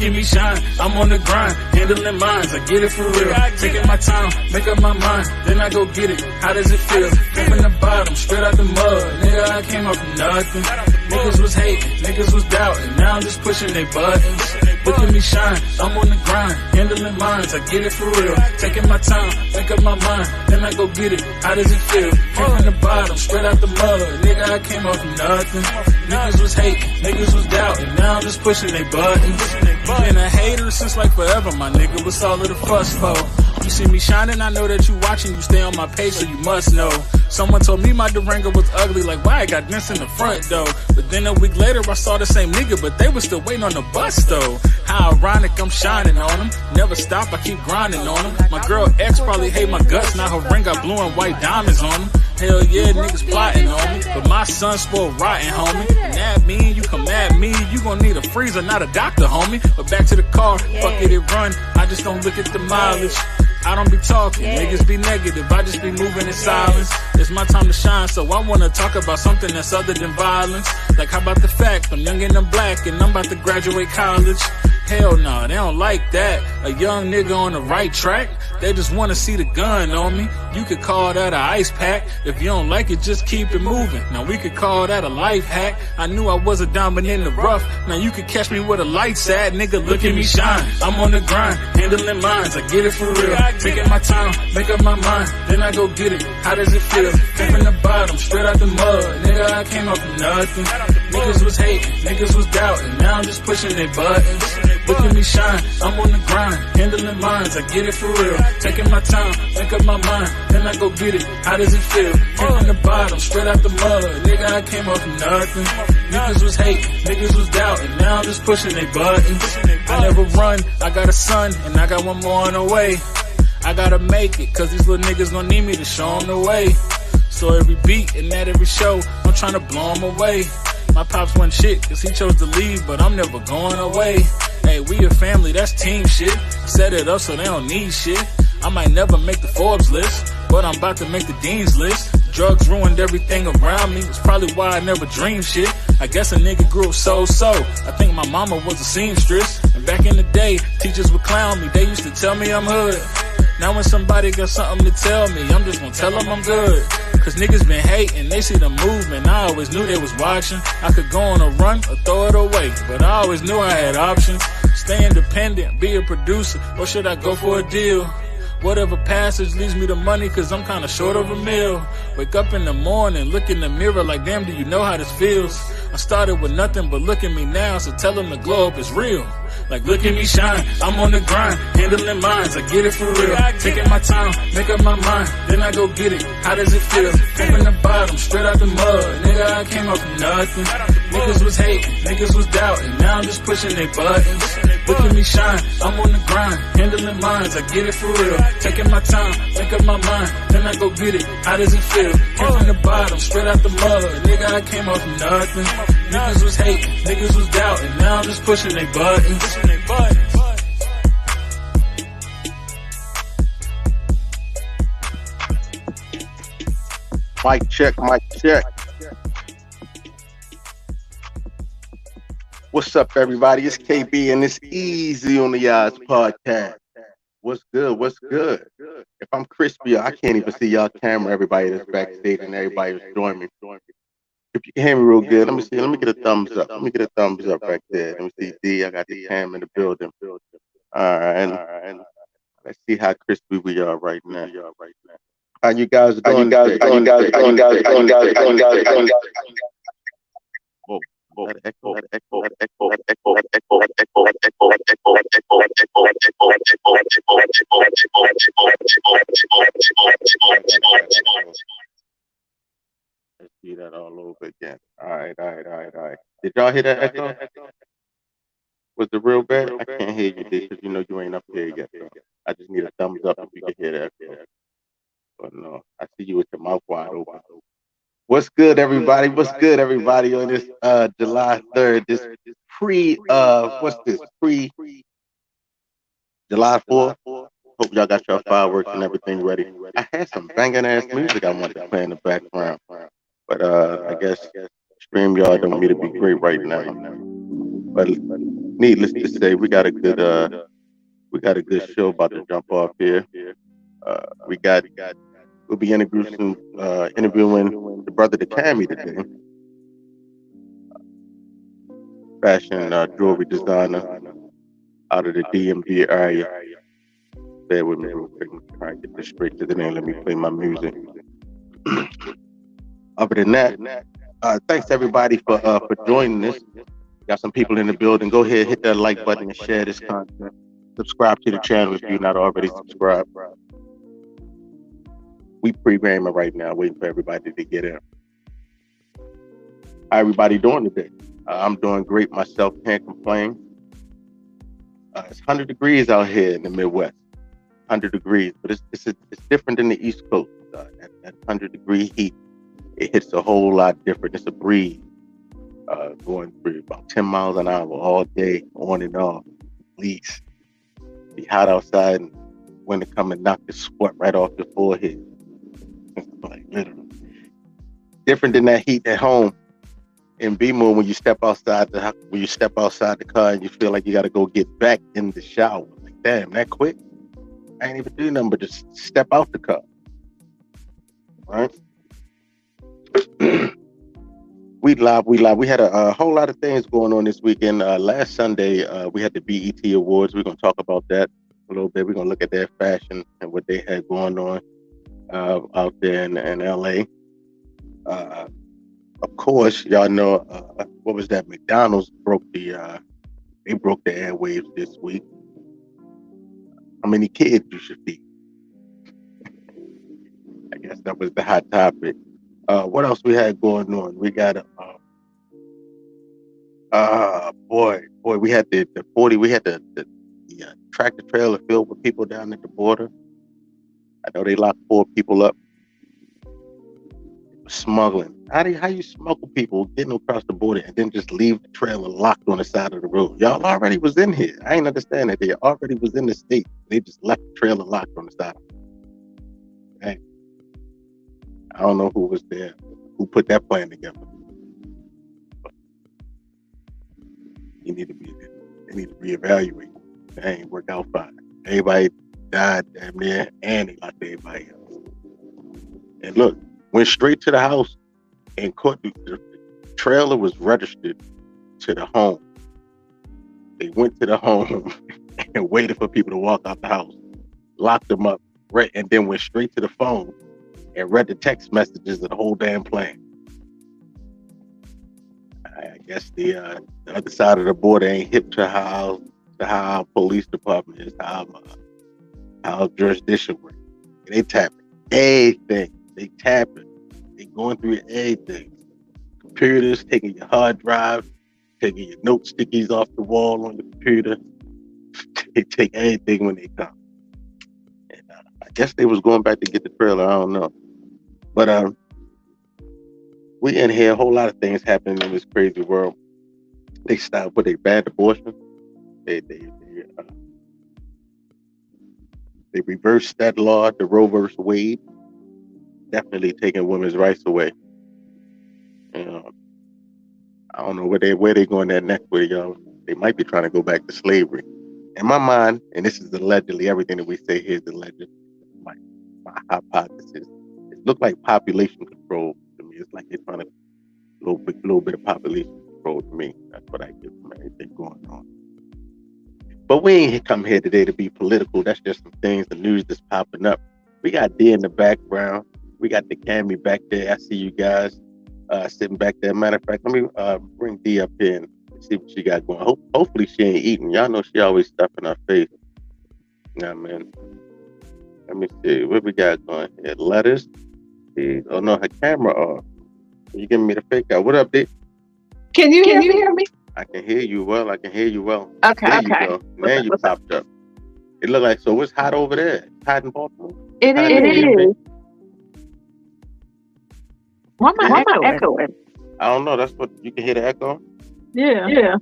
Look at me shine, I'm on the grind, handling minds, I get it for real. Taking my time, make up my mind, then I go get it. How does it feel? Came from the bottom, straight out the mud. Nigga, I came up from nothing. Niggas was hating, niggas was doubting. Now I'm just pushing they buttons. Look at me shine, I'm on the grind, handling minds, I get it for real. Taking my time, make up my mind, then I go get it. How does it feel? Came from the bottom, straight out the mud. Nigga, I came up from nothing. Niggas was hating, niggas was doubting. Now I'm just pushing they buttons. Been a hater since like forever, my nigga. What's all of the fuss for? You see me shining, I know that you watching. You stay on my page, so you must know. Someone told me my Durango was ugly, like why I got dents in the front though. But then a week later I saw the same nigga, but they was still waiting on the bus though. How ironic, I'm shining on them. Never stop, I keep grinding on them. My girl ex probably hate my guts, now her ring got blue and white diamonds on them. Hell yeah, niggas plotting on me, but my son spoiled rotten, homie. And that mean you come at me, you gon' need a freezer, not a doctor, homie. But back to the car, fuck it run. I just don't look at the mileage. I don't be talking, niggas be negative, I just be moving in silence. It's my time to shine, so I wanna talk about something that's other than violence. Like how about the fact I'm young and I'm black and I'm about to graduate college? Hell no, they don't like that. A young nigga on the right track, they just wanna see the gun on me. You could call that a ice pack. If you don't like it, just keep it moving. Now we could call that a life hack. I knew I was a diamond in the rough. Now you could catch me where the lights at. Nigga, look at me shine. I'm on the grind, handling minds, I get it for real. Taking my time, make up my mind, then I go get it. How does it feel? Came from the bottom, straight out the mud. Nigga, I came up from nothing. Niggas was hating, niggas was doubting. Now I'm just pushing their buttons. Look at me shine, I'm on the grind, handling minds, I get it for real. Taking my time, make up my mind, then I go get it. How does it feel? Came from the bottom, straight out the mud. Nigga, I came up from nothing. Niggas was hating, niggas was doubting. Now I'm just pushing their buttons. I never run, I got a son, and I got one more on the way. I gotta make it, cause these little niggas gon' need me to show them the way. So every beat and at every show, I'm trying to blow them away. My pops wasn't shit, cause he chose to leave, but I'm never going away. Hey, we a family, that's team shit. Set it up so they don't need shit. I might never make the Forbes list, but I'm about to make the Dean's list. Drugs ruined everything around me, it's probably why I never dreamed shit. I guess a nigga grew up so. I think my mama was a seamstress. And back in the day, teachers would clown me, they used to tell me I'm hood. Now when somebody got something to tell me, I'm just gonna tell them I'm good. Cause niggas been hating, they see the movement, I always knew they was watching. I could go on a run or throw it away, but I always knew I had options. Stay independent, be a producer, or should I go for a deal? Whatever passage leads me to money, cause I'm kinda short of a meal. Wake up in the morning, look in the mirror like damn, do you know how this feels? I started with nothing, but look at me now, so tell them the glow up is real. Like look at me shine, I'm on the grind, handling minds, I get it for real. Taking my time, make up my mind, then I go get it. How does it feel? Came from the bottom, straight out the mud. Nigga, I came up from nothing. Niggas was hating, niggas was doubting. Now I'm just pushing their buttons. Look at me shine, I'm on the grind, handling minds, I get it for real. Taking my time, make up my mind, then I go get it. How does it feel? Came from the bottom, straight out the mud. Nigga, I came up from nothing. Niggas was hating, niggas was doubting. Now I'm just pushing their buttons. Mic check, mic check. What's up, everybody? It's KB, and it's Easy on the Odds podcast. What's good? What's good? If I'm crispy, I can't even see y'all camera. Everybody that's backstage and everybody that's joining me. If you can hear me real good, let me see. Let me get a thumbs up. Let me get a thumbs up right there. Let me see. D, I got the cam in the building. All right. Let's see how crispy we are right now. How you guys doing? Let's see that all over again. All right. Did y'all hear that echo? Was it real bad? I can't hear you, because you know you ain't up here yet. So I just need a thumbs up if you can hear that echo. But no, I see you with your mouth wide open. What's good, everybody? What's good, everybody, on this July 3rd, this July 4th? Hope y'all got your fireworks and everything ready. I had some banging ass music I wanted to play in the background, but I guess StreamYard don't want me to be great right now. But needless to say, we got a good show about to jump off here. We'll be interviewing the brother DaCami today, fashion jewelry designer out of the DMV area. Bear with me real quick. I'm trying to get this straight to the name. Let me play my music. Other than that, thanks everybody for joining us. Got some people in the building. Go ahead, hit that like button and share this content. Subscribe to the channel if you're not already subscribed. We pre-gaming right now, waiting for everybody to get in. How everybody doing today? I'm doing great myself. Can't complain. It's 100 degrees out here in the Midwest. 100 degrees, but it's different than the East Coast. That 100-degree heat, it hits a whole lot different. It's a breeze going through about 10 miles an hour all day, on and off. At least be hot outside, and when it come and knock the sweat right off your forehead. Like literally different than that heat at home in B-Moon when you step outside the car and you feel like you got to go get back in the shower. Like, damn, that quick? I ain't even do nothing but just step out the car. Right? We live. We had a whole lot of things going on this weekend. Last Sunday, we had the BET Awards. We're going to talk about that a little bit. We're going to look at their fashion and what they had going on out there in LA. Of course, y'all know what was that? McDonald's broke the airwaves this week. How many kids you should feed? I guess that was the hot topic. What else we had going on? We got we had the 40. We had the tractor trailer filled with people down at the border. I know they locked 4 people up. Smuggling. How you smuggle people getting across the border and then just leave the trailer locked on the side of the road? Y'all already was in here. I ain't understand that. They already was in the state. They just left the trailer locked on the side. Hey, I don't know who was there, who put that plan together. But they need to reevaluate. That ain't work out fine. Everybody died damn near, and they locked everybody else. And look, went straight to the house and caught the trailer was registered to the home. They went to the home and waited for people to walk out the house, locked them up, and then went straight to the phone and read the text messages of the whole damn plan. I guess the other side of the border ain't hip to how our police department is, how our jurisdiction works. They tapping everything. They tapping. They going through everything. Computers, taking your hard drive, taking your note stickies off the wall on the computer. They take everything when they come. And I guess they was going back to get the trailer. I don't know. But we in here, a whole lot of things happening in this crazy world. They stopped, but they banned abortion. They reversed that law, the Roe versus Wade. Definitely taking women's rights away. I don't know where they going there next with y'all. They might be trying to go back to slavery. In my mind, and this is allegedly, everything that we say here is alleged. My hypothesis. It looked like population control to me. It's like they're trying to little bit of population control to me. That's what I get from everything going on. But we ain't come here today to be political. That's just some things, the news that's popping up. We got D in the background. We got DaCami back there. I see you guys sitting back there. Matter of fact, let me bring D up here and see what she got going. Hopefully she ain't eating. Y'all know she always stuffing her face. Nah, man. Let me see what we got going here. Lettuce. Oh no, her camera off. You giving me the fake out? What up, D? Can you hear me? I can hear you well. Okay. There you go. Now you popped up. It look like, so it's hot over there. It's hot in Baltimore? It is. Why am I echoing? I don't know. That's what you can hear the echo. Yeah.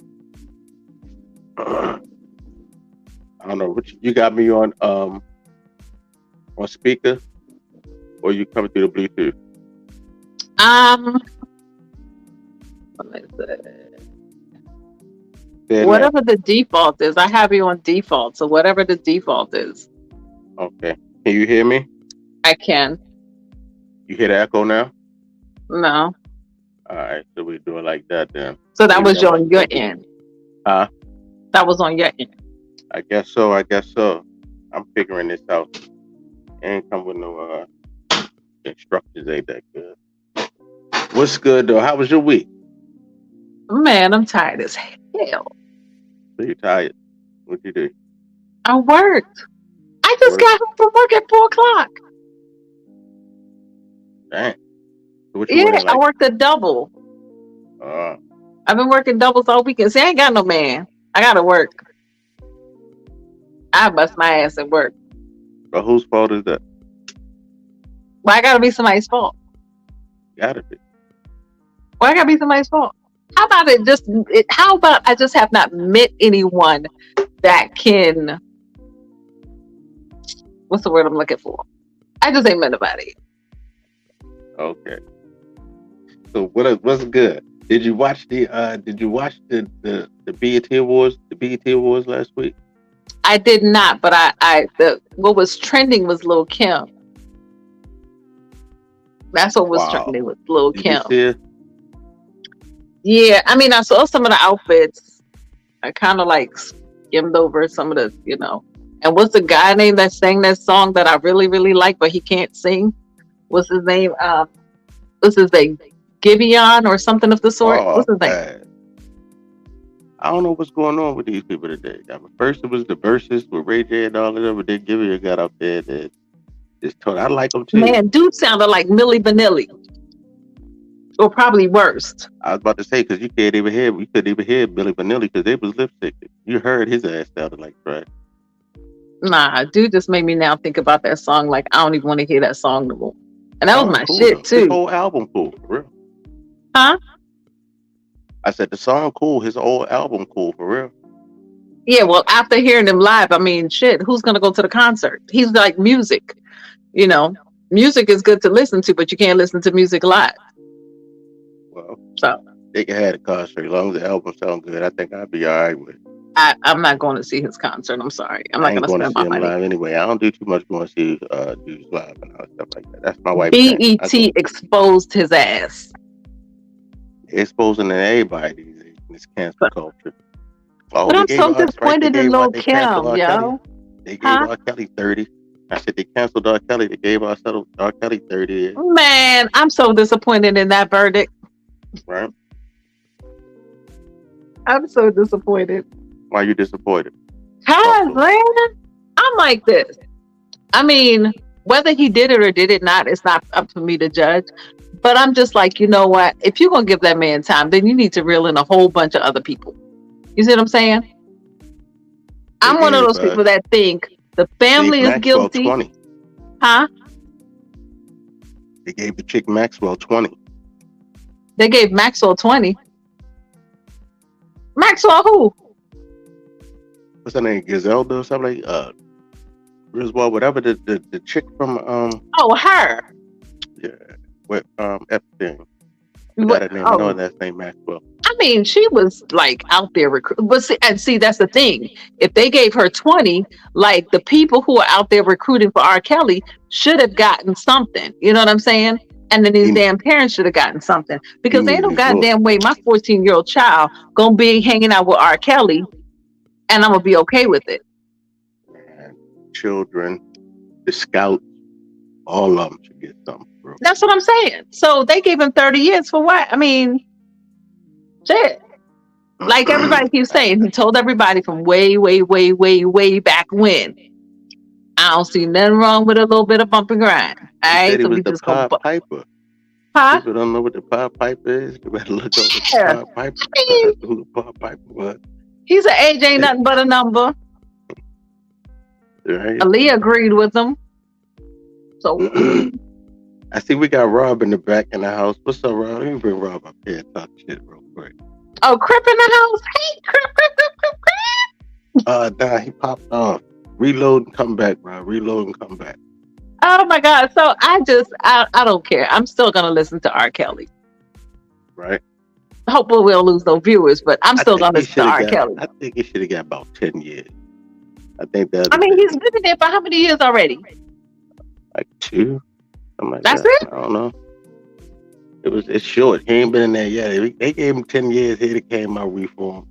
I don't know. You got me on speaker, or you coming through the Bluetooth? What is it? there now? Whatever the default is, I have you on default. So whatever the default is, Okay. Can you hear me? I can. You hear the echo now? No. All right. So we do it like that then. So that was on your end. Huh? That was on your end. I guess so. I'm figuring this out. Ain't come with no instructions. Ain't that good? What's good though? How was your week? Man, I'm tired as hell. So you tired? What you do? I worked. I just got home from work at 4:00. Dang. So what you Yeah, I worked a double. I've been working doubles all weekend. See, I ain't got no man. I gotta work. I bust my ass at work. But whose fault is that? Why I gotta be somebody's fault? Gotta be. Why I gotta be somebody's fault? How about how about I just have not met anyone that can, what's the word I'm looking for? I just ain't met nobody. Okay. So what's good? Did you watch the BET Awards? The BET Awards last week? I did not, but what was trending was Lil' Kim. That's what was trending with Lil' Kim. You see it? Yeah, I mean, I saw some of the outfits. I kind of like skimmed over some of the, And what's the guy name that sang that song that I really, really like, but he can't sing? What's his name? What's his name? Giveon or something of the sort? What's his name? I don't know what's going on with these people today. I mean, first it was the verses with Ray J and all of them, but then Giveon got up there and just told. I like them too. Man, dude sounded like Milli Vanilli. Or probably worse. I was about to say, because you couldn't even hear Milli Vanilli because they was lip syncing. You heard his ass sounded like trash. Nah, dude just made me now think about that song. Like, I don't even want to hear that song no more. And that was my shit, too. His whole album cool, for real. Huh? I said the song cool, his whole album cool, for real. Yeah, well, after hearing him live, I mean, shit, who's going to go to the concert? He's like music, Music is good to listen to, but you can't listen to music live. Well, so they can have a concert as long as the album sounds good. I think I'd be all right with it. I'm not going to see his concert. I'm sorry. I'm not going to spend my money. Live anyway. I don't do too much going to see dudes live and all stuff like that. That's my wife. BET exposed his ass. They're exposing everybody in this cancel culture. But I'm so disappointed in Lil' Kim, yo. They gave R. Kelly 30. I said they canceled R. Kelly. They gave R. Kelly 30 years. Man, I'm so disappointed in that verdict. Right? I'm so disappointed. Why are you disappointed? Cause, man, I'm like this. I mean, whether he did it or did it not, it's not up to me to judge. But I'm just like, you know what? If you're going to give that man time, then you need to reel in a whole bunch of other people. You see what I'm saying? I'm one of those people that think the family is guilty. 20. Huh? They gave the chick Maxwell 20. They gave Maxwell 20. Maxwell who? What's her name? Giselda or something like Griswold, whatever the chick from Oh, her. Yeah. With Epstein. That name, no, that's named Maxwell. I mean, she was like out there recruiting. But see, that's the thing. If they gave her 20, like the people who are out there recruiting for R. Kelly should have gotten something. You know what I'm saying? And then these damn parents should have gotten something. Because ain't no goddamn way my 14-year-old child gonna be hanging out with R. Kelly and I'm gonna be okay with it. Man, children, the scouts, all of them should get something, bro. That's what I'm saying. So they gave him 30 years for what? I mean, shit. Like everybody keeps saying, he told everybody from way, way, way, way, way back when. I don't see nothing wrong with a little bit of bump and grind. All right, so we just go Piper. Huh? People don't know what the Pied Piper is. You better look up the Pied Piper. I mean, who the Pied Piper was. He's an age ain't nothing but a number. Right. Aaliyah agreed with him. So I see we got Rob in the back in the house. What's up, Rob? Let me bring Rob up here and talk shit real quick. Oh, Crip in the house. Hey, Crip. Nah, he popped off. Reload and come back, bro. Reload and come back. Oh my God. So I don't care. I'm still gonna listen to R. Kelly. Right. hopefully we'll lose no viewers, but I'm still gonna listen to R. Kelly. I think he should have got about 10 years. I think that. I mean, he's been in there for how many years already? Like 2. Something like That's that. it? I don't know. It's short. He ain't been in there yet. They gave him 10 years. He came out reform.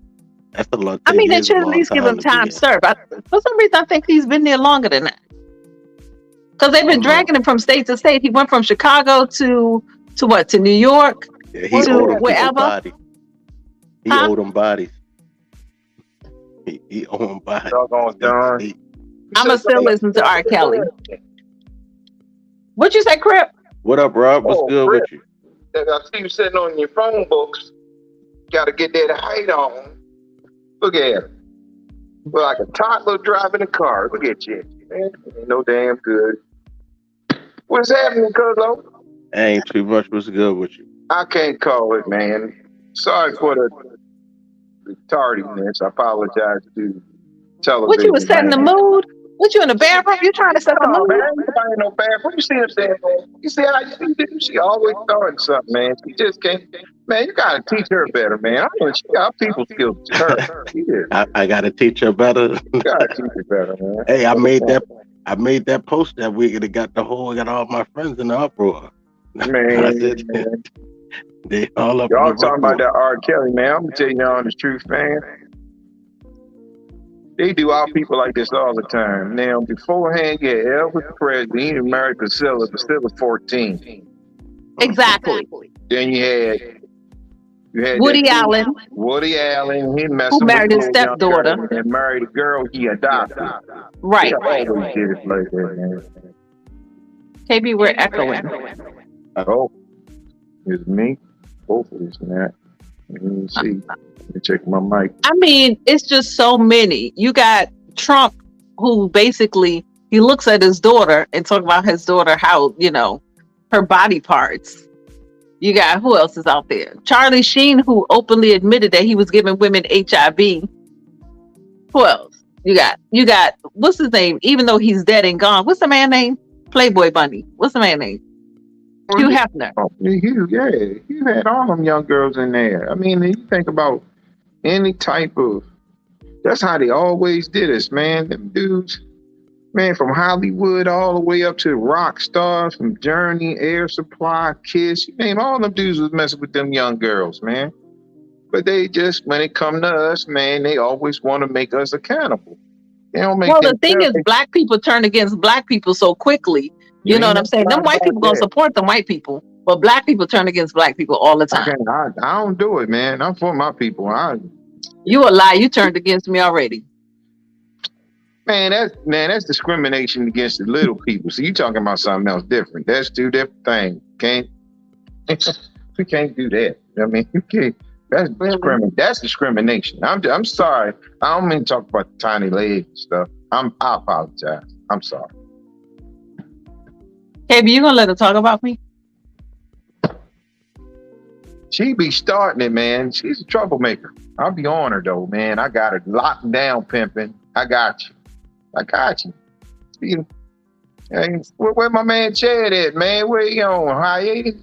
That's a lot. I mean, they should at least give him time to serve. For some reason, I think he's been there longer than that. Because they've been dragging him from state to state. He went from Chicago to what? To New York? Yeah, he owed wherever. Bodies. He owed them bodies. He owed them bodies. I'm going to still listen to R. Kelly. What you say, Crip? What up, Rob? What's good with you? I see you sitting on your phone books. Got to get that height on. Look at it. Look like a toddler driving a car. Look at you. Man, ain't no damn good. What's happening, Cuzzo? Ain't too much. What's good with you? I can't call it, man. Sorry for the tardiness. I apologize to television. What, you was setting the mood? What, you in the bathroom? You trying to set the mood? Man, nobody in no bathroom. You see him saying, you see how you do? She always throwing something, man. She just can't. Man, you gotta teach her better, man. I mean, she got people skills. I gotta teach her better. You gotta teach her better, man. Hey, I made that post that week and it got all my friends in the uproar. Man, they all up. Y'all talking about that R. Kelly, man. I'm gonna tell you all the truth, man. They do our people like this all the time. Now, beforehand, yeah, Elvis Presley, he married Priscilla. Priscilla's 14. Exactly. Then you had Woody Allen. Woody Allen, he messed who married his stepdaughter and married a girl he adopted. Right. He always did it like that, man. KB, we're echoing. Oh, it's me. Hopefully it's not. Let me see. Let me check my mic. I mean, it's just so many. You got Trump, who basically he looks at his daughter and talk about his daughter, how, you know, her body parts. You got, who else is out there? Charlie Sheen, who openly admitted that he was giving women HIV. Who else? You got, what's his name? Even though he's dead and gone. What's the man name? Playboy Bunny. What's the man name? Hugh Hefner. Oh, you had all them young girls in there. I mean, you think about any type of, that's how they always did us, man. Them dudes, man, from Hollywood all the way up to rock stars, from Journey, Air Supply, Kiss, you name all them dudes was messing with them young girls, man. But they just, when it come to us, man, they always want to make us accountable. They don't make. Well, the thing is, black people turn against black people so quickly. You know what I'm saying? Them white people gonna support them white people, but black people turn against black people all the time. Okay, I don't do it, man. I'm for my people. You a lie. You turned against me already. Man, that's discrimination against the little people. So you talking about something else different. That's two different things. We can't do that. I mean, you can't. That's discrimination. I'm sorry. I don't mean to talk about the tiny legs and stuff. I apologize. I'm sorry. Hey, you gonna let her talk about me? She be starting it, man. She's a troublemaker. I'll be on her though, man. I got her locked down, pimping. I got you. Hey, where my man Chad at, man? Where he on? Hiatus?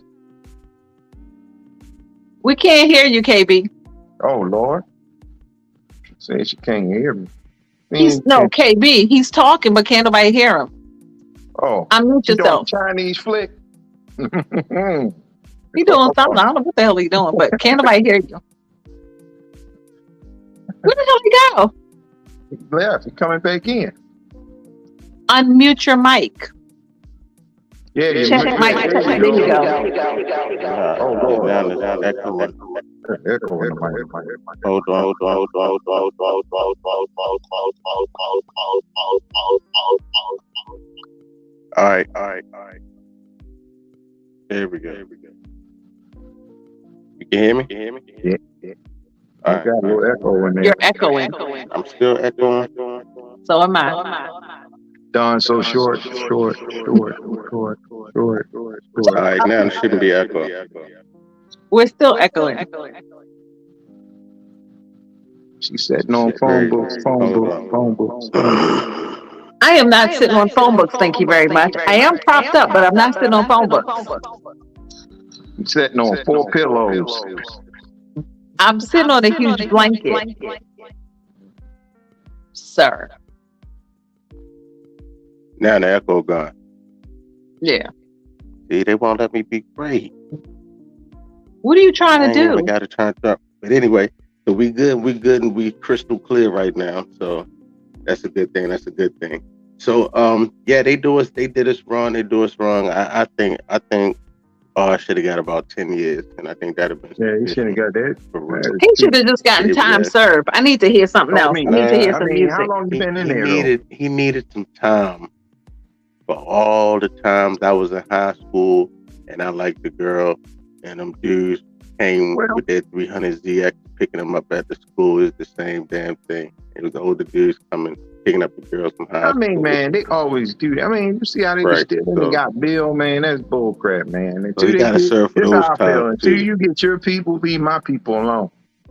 We can't hear you, KB. Oh Lord. She said she can't hear me. KB. He's talking, but can't nobody hear him. Oh, unmute yourself. Chinese flick. He doing something. I don't know what the hell he doing, but can't nobody hear you. Where the hell he go? He left. He's coming back in. Unmute your mic. Yeah. Check the mic. There you go. Oh Lord. All right. There we go. You can hear me? Yeah. I got a little echo in there. You're echoing. I'm still echoing. So am I. Done so short. All right, now it shouldn't be echo. We're still echoing. She's sitting on phone books. I am not sitting on phone books, thank you very much. I am propped up, but I'm not sitting on phone books. You're sitting on 4 pillows. I'm sitting on a huge blanket, sir. Now the echo gone. Yeah. See, they won't let me be great. What are you trying I to ain't even do? got it turned up. But anyway, so we good, and we crystal clear right now. So that's a good thing. That's a good thing. So yeah, they did us wrong. They do us wrong. I think I should have got about 10 years, and I think that'd have been Yeah, you should have sufficient got that. for real. He should have just gotten time Yeah. served. I need to hear something else. I need to hear I some mean, how music. long you been in He there though? needed some time for all the times I was in high school and I liked the girl, and them dudes came Well, with their 300ZX picking them up at the school. It's the same damn thing. It was the older dudes coming picking up the girls from high I mean, school. man, they always do that. I mean, you see how they Right, just still so- got Bill, man. That's bull crap, man. So Until he they got to get, serve for this those how I feel. times Until too. you get your people, leave my people alone.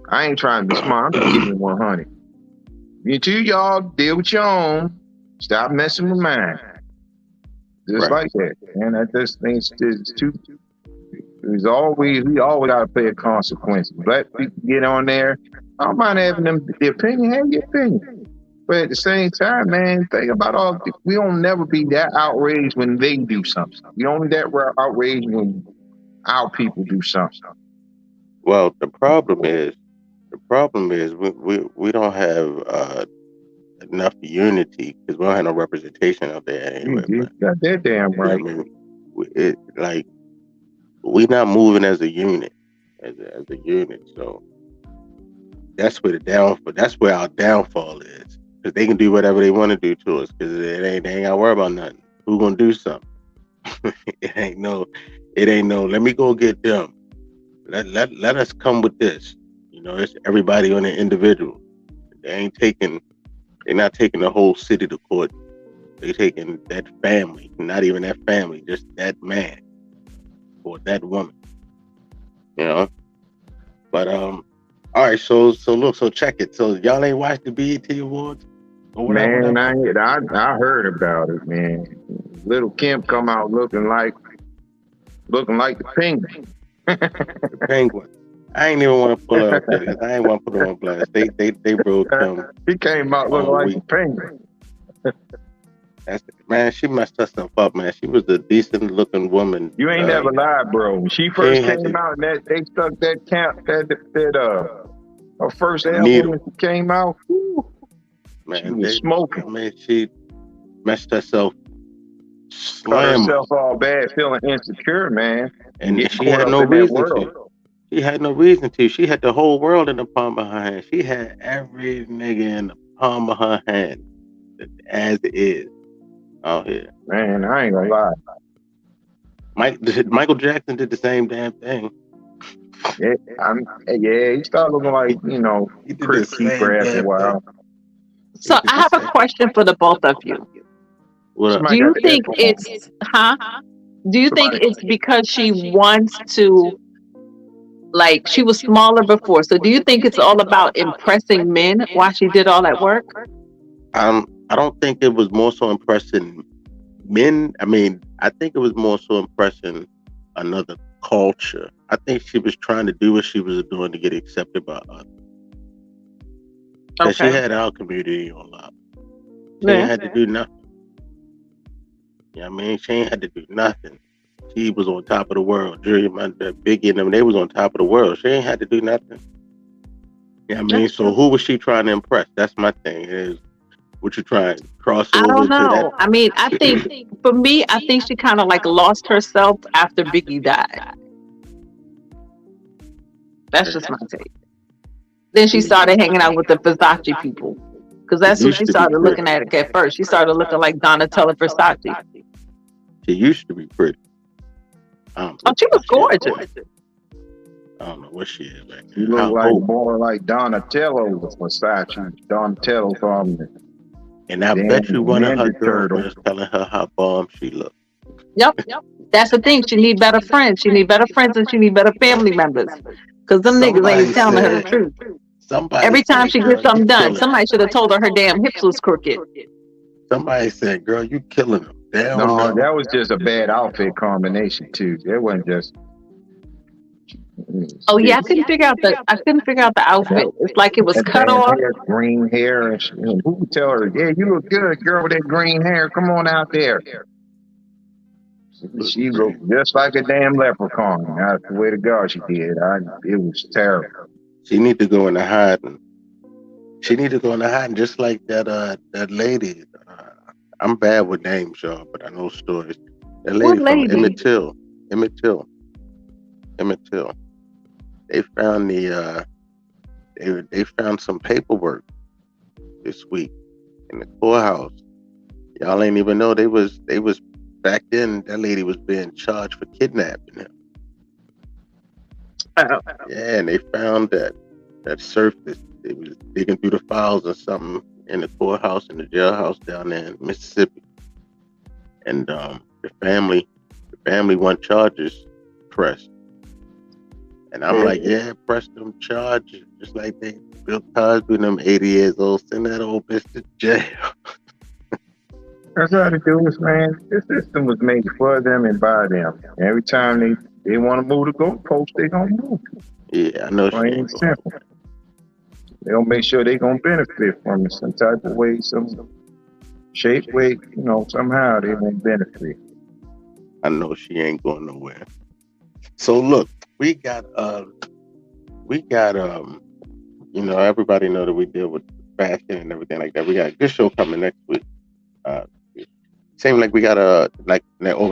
I ain't trying to be smart. I'm just giving you 100. Until y'all deal with your own, stop messing with mine. Just Right. like that, man. That this thing's too. We always got to pay a consequence. Black people get on there. I don't mind having them the opinion. Have your opinion. But at the same time, man, think about all. We don't never be that outraged when they do something. We only that outraged when our people do something. Well, the problem is we don't have enough unity because we don't have no representation out there anyway. You got that damn You know right. what I mean, we're not moving as a unit, as a unit. So that's where that's where our downfall is. Because they can do whatever they want to do to us. Because they ain't got to worry about nothing. Who gonna do something? It ain't no. Let me go get them. Let us come with this. You know, it's everybody on an individual. They're not taking the whole city to court. They taking that family, not even that family, just that man or that woman. You know. But all right, so look, so check it. So y'all ain't watched the BET Awards? Or whatever, Man, whatever? I heard about it, man. Little Kim come out looking like the penguin. The Penguin. I ain't even want to pull her up there because I ain't want to put her on blast. They broke him. He came out looking like week. the penguin. Man, she messed herself up, man. She was a decent looking woman. You ain't never lied, bro. When she first came out, and they stuck that her first album Needle. when she came out. Whew, Man, she was smoking. I mean, she messed herself. Got Slam. herself all bad, feeling insecure, man. And Getting she caught had up no in that reason world. to. She had no reason to. She had the whole world in the palm of her hand. She had every nigga in the palm of her hand, as it is out here. Man, I ain't gonna lie. Michael Jackson did the same damn thing. Yeah, he started looking like, He did Crypt the same Keeper after a damn while. So I have a question for the both of you. Somebody Do you got the think echo on. it's Do you think Somebody- it's because she wants to, like, she was smaller before? So do you think it's all about impressing men while she did all that work? I don't think it was more so impressing men. I mean, I think it was more so impressing another culture. I think she was trying to do what she was doing to get accepted by others. Because she had our community on lock. She ain't had to do nothing. You know what I mean? She ain't had to do nothing. She was on top of the world. Biggie and them, they was on top of the world. She ain't had to do nothing. You know what I mean? So who was she trying to impress? That's my thing. Is what you trying to cross over I don't know. to that? I mean, I think for me, I think she kind of like lost herself after Biggie died. That's just my take. Then she started hanging out with the Versace people. Because that's what she started looking at first. She started looking like Donatella Versace. She used to be pretty. Oh, she was gorgeous. I don't know what she is right now. You look like more like Donatello with Versace. Donatello from the And I bet you one of her girlfriends telling her how bomb she looked. Yep. That's the thing. She need better friends. She need better friends and she need better family members. Because them niggas ain't telling her the truth. Every time she gets something done, somebody should have told her damn hips was crooked. Somebody said, "Girl, you killing them." No, that was just a bad outfit combination too. It wasn't just. Oh yeah, It's- I couldn't figure out the outfit. It's like it was That cut bad off. hair, green hair, and who would tell her, "Yeah, you look good, girl, with that green hair. Come on out there." Look She great. looked just like a damn leprechaun. I swear to God, she did. It was terrible. She need to go into hiding. She need to go into hiding, just like that lady. I'm bad with names, y'all, but I know stories. That What lady from lady? Emmett Till, Emmett Till. They found they found some paperwork this week in the courthouse. Y'all ain't even know they was back then. That lady was being charged for kidnapping him. Yeah, and they found that surface. They was digging through the files or something in the courthouse in the jailhouse down there in Mississippi, and the family want charges pressed. And I'm like, yeah, press them charges, just like they Bill Cosby, them 80 years old, send that old bitch to jail. That's how to do it, man. This system was made for them and by them. Every time they want to move the goalpost, they gonna move. Yeah, I know she Plain ain't and going. simple. They gonna make sure they gonna benefit from it some type of way, some shape, way. Somehow they gonna benefit. I know she ain't going nowhere. So look, we got everybody know that we deal with fashion and everything like that. We got a good show coming next week. Same like we got over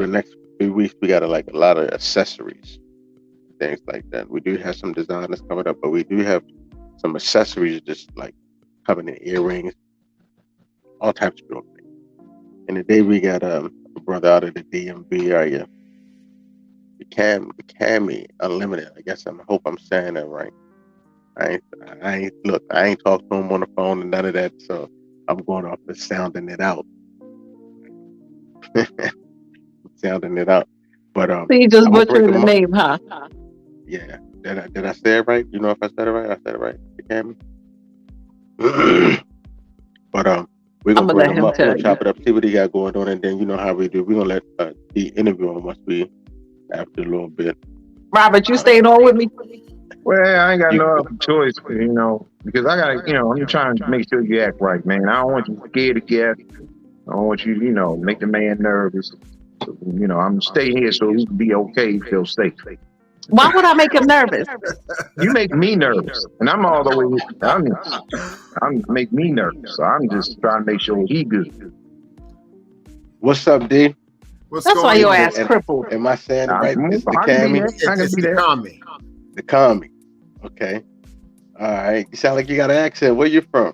the next few weeks we got a lot of accessories, things like that. We do have some designers coming up, but we do have some accessories just like coming in earrings, all types of things. And today we got a brother out of the DMV area, DaCami Unlimited. I guess I hope I'm saying that right. I ain't talked to him on the phone and none of that, so I'm going off of sounding it out. Sounding it out. But So you just I'm gonna break butchered the them up. name, huh? Yeah. Did I say it right? You know if I said it right? I said it right. DaCami. But we're I'm gonna gonna bring let him him up. We're tell gonna you. chop it up, see what he got going on, and then you know how we do. We're gonna let the interview him once we after a little bit. Robert, you staying on with me? Well, I ain't got You no other choice, because I got I'm trying to make sure you act right, man. I don't want you scared to guess. I don't want you, make the man nervous. So, I'm stay here so he can be okay, feel safe. Why would I make him nervous? You make me nervous, and I'm all the way. I'm make me nervous. So I'm just trying to make sure he good. What's up, D? What's That's why going your on? ass crippled. Am I saying it I, right? It's I can be DaCami. that. I can It's be the that. commie. DaCami. Okay. All right. You sound like you got an accent. Where you from?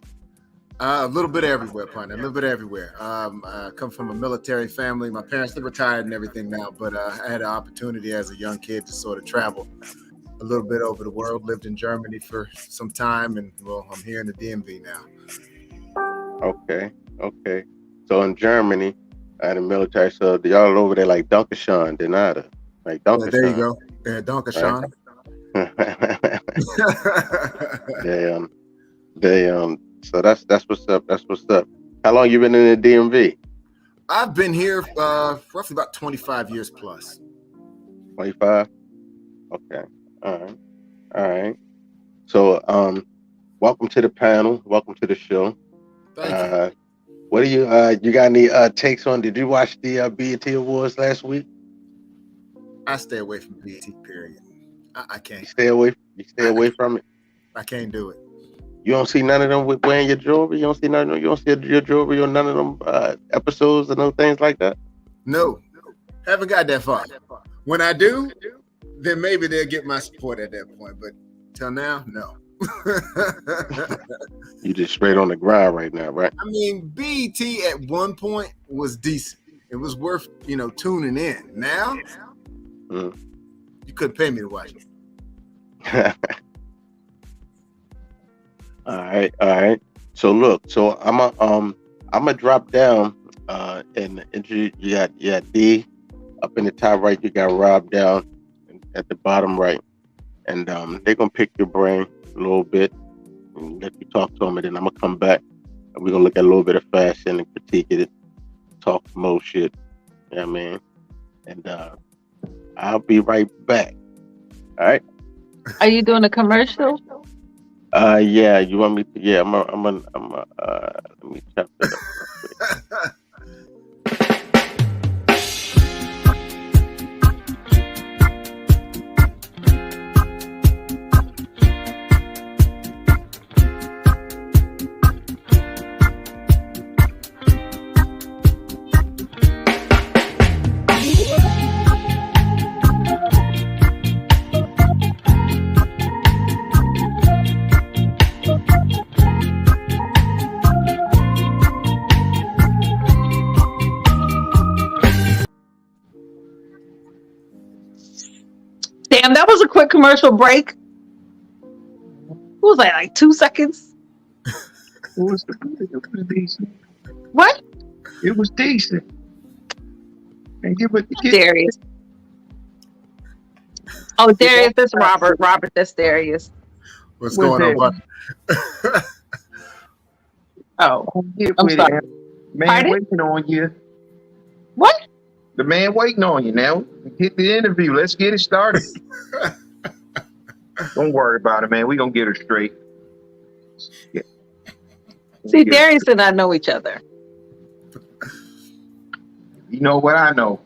A little bit everywhere, partner. A little bit everywhere. I come from a military family. My parents are retired and everything now, but I had an opportunity as a young kid to sort of travel a little bit over the world. Lived in Germany for some time, and I'm here in the DMV now. Okay. So in Germany, in the military, so y'all over there like Dunkershawn, Denada. Like There you Dunkershawn. go. Donka Sean. So that's what's up. That's what's up. How long you been in the DMV? I've been here roughly about 25 years plus. 25. Okay. All right. So welcome to the panel. Welcome to the show. Thank you. What do you got any takes on? Did you watch the BET Awards last week? I stay away from BET, period. I can't. You stay away from it. I can't do it. You don't see none of them with wearing your jewelry. You don't see none of them. You don't see your jewelry on none of them episodes and those things like that. No, haven't got that far. When I do, then maybe they'll get my support at that point. But till now, no. You just straight on the grind right now, right? I mean, BET at one point was decent. It was worth tuning in. Now, you couldn't pay me to watch it. All right. So look, I'm gonna drop down and you got D up in the top right. You got Rob down at the bottom right, and they're gonna pick your brain a little bit and let you talk to them, and then I'm gonna come back and we're gonna look at a little bit of fashion and critique it, talk more shit. You know what I mean? And I'll be right back. All right. Are you doing a commercial? Yeah, you want me to? Yeah, let me chop that up real quick. Damn, that was a quick commercial break. What was that, like 2 seconds? It was decent. What? It was decent. And get Darius. Oh, Darius, that's Robert. Robert, that's Darius. What's going on, bud? Oh, get I'm with sorry. it. Man Pardon? waiting on you. What? The man waiting on you now. Get the interview. Let's get it started. Don't worry about it, man. We're going to get her straight. Yeah. See, Darius and I know each other. You know what I know.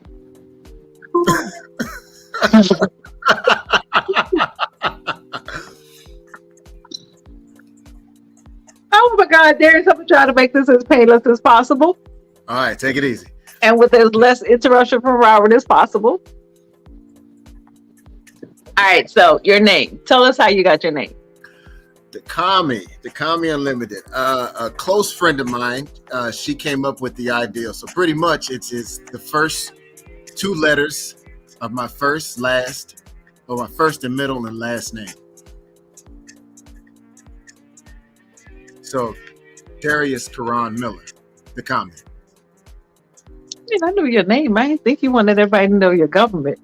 Oh my God, Darius, I'm going to try to make this as painless as possible. All right, take it easy. And with as less interruption from Robert as possible. All right, so your name. Tell us how you got your name. DaCami Unlimited. A close friend of mine, she came up with the idea. So pretty much it's the first two letters of my first and middle and last name. So Darius Karan Miller, DaCami. I knew your name. I didn't think you wanted everybody to know your government.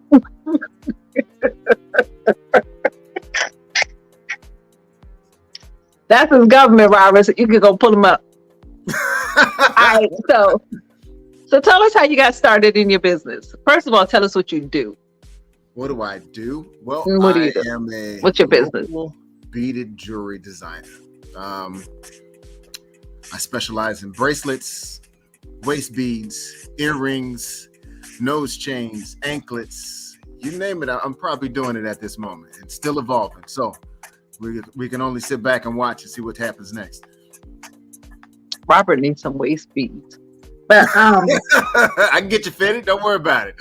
That's his government, Robert. So you can go pull him up. All right, so tell us how you got started in your business. First of all, tell us what you do. What do I do? Well, What do you do? I am a What's your business? beaded jewelry designer. I specialize in bracelets, waist beads, earrings, nose chains, anklets, you name it. I'm probably doing it at this moment. It's still evolving. So we can only sit back and watch and see what happens next. Robert needs some waist beads. But I can get you fitted. Don't worry about it.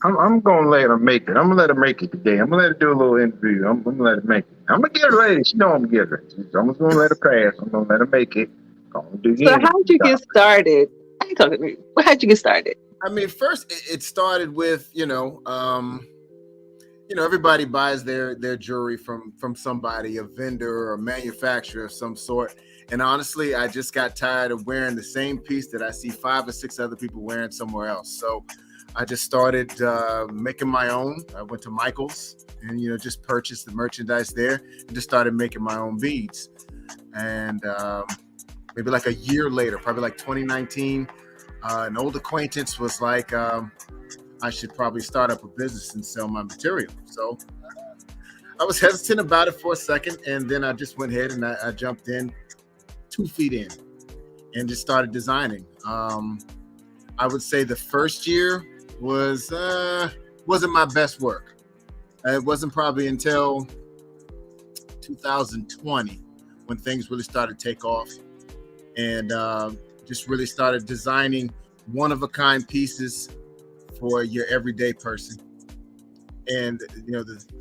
I'm gonna let her make it. I'm gonna let her make it today. I'm gonna let her do a little interview. I'm gonna let her make it. I'm gonna get her ready. She know I'm gonna get her. I'm just gonna let her pass. I'm gonna let her make it. so how'd you get started? I ain't talking to you. How'd you get started? I mean, first it started with everybody buys their jewelry from somebody, a vendor or a manufacturer of some sort. And honestly, I just got tired of wearing the same piece that I see 5 or 6 other people wearing somewhere else. So I just started making my own. I went to Michael's and, just purchased the merchandise there and just started making my own beads. And maybe like a year later, probably like 2019, an old acquaintance was like, I should probably start up a business and sell my material. So I was hesitant about it for a second. And then I just went ahead and I jumped in 2 feet in and just started designing. I would say the first year wasn't my best work. It wasn't probably until 2020 when things really started to take off and just really started designing one-of-a-kind pieces for your everyday person. And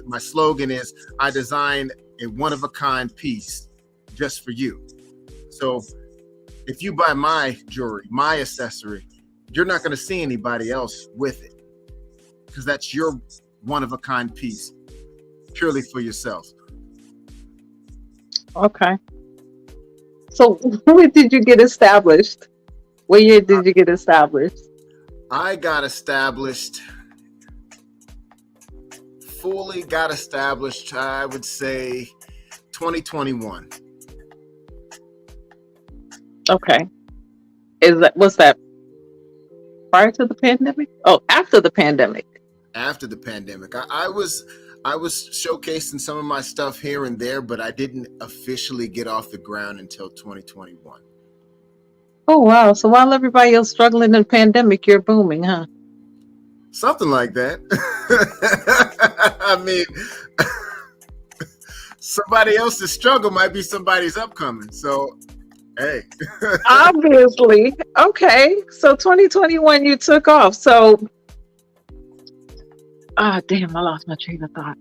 my slogan is, I design a one-of-a-kind piece just for you. So if you buy my jewelry, my accessory, you're not going to see anybody else with it because that's your one-of-a-kind piece purely for yourself. Okay. So when did you get established? What year did you get established? I fully got established, I would say 2021. Okay. What's that? prior to the pandemic? Oh, after the pandemic. After the pandemic, I was showcasing some of my stuff here and there, but I didn't officially get off the ground until 2021. Oh wow! So while everybody else struggling in the pandemic, you're booming, huh? Something like that. I mean, somebody else's struggle might be somebody's upcoming. So, hey. Obviously. Okay. So 2021, you took off. So, damn, I lost my train of thought.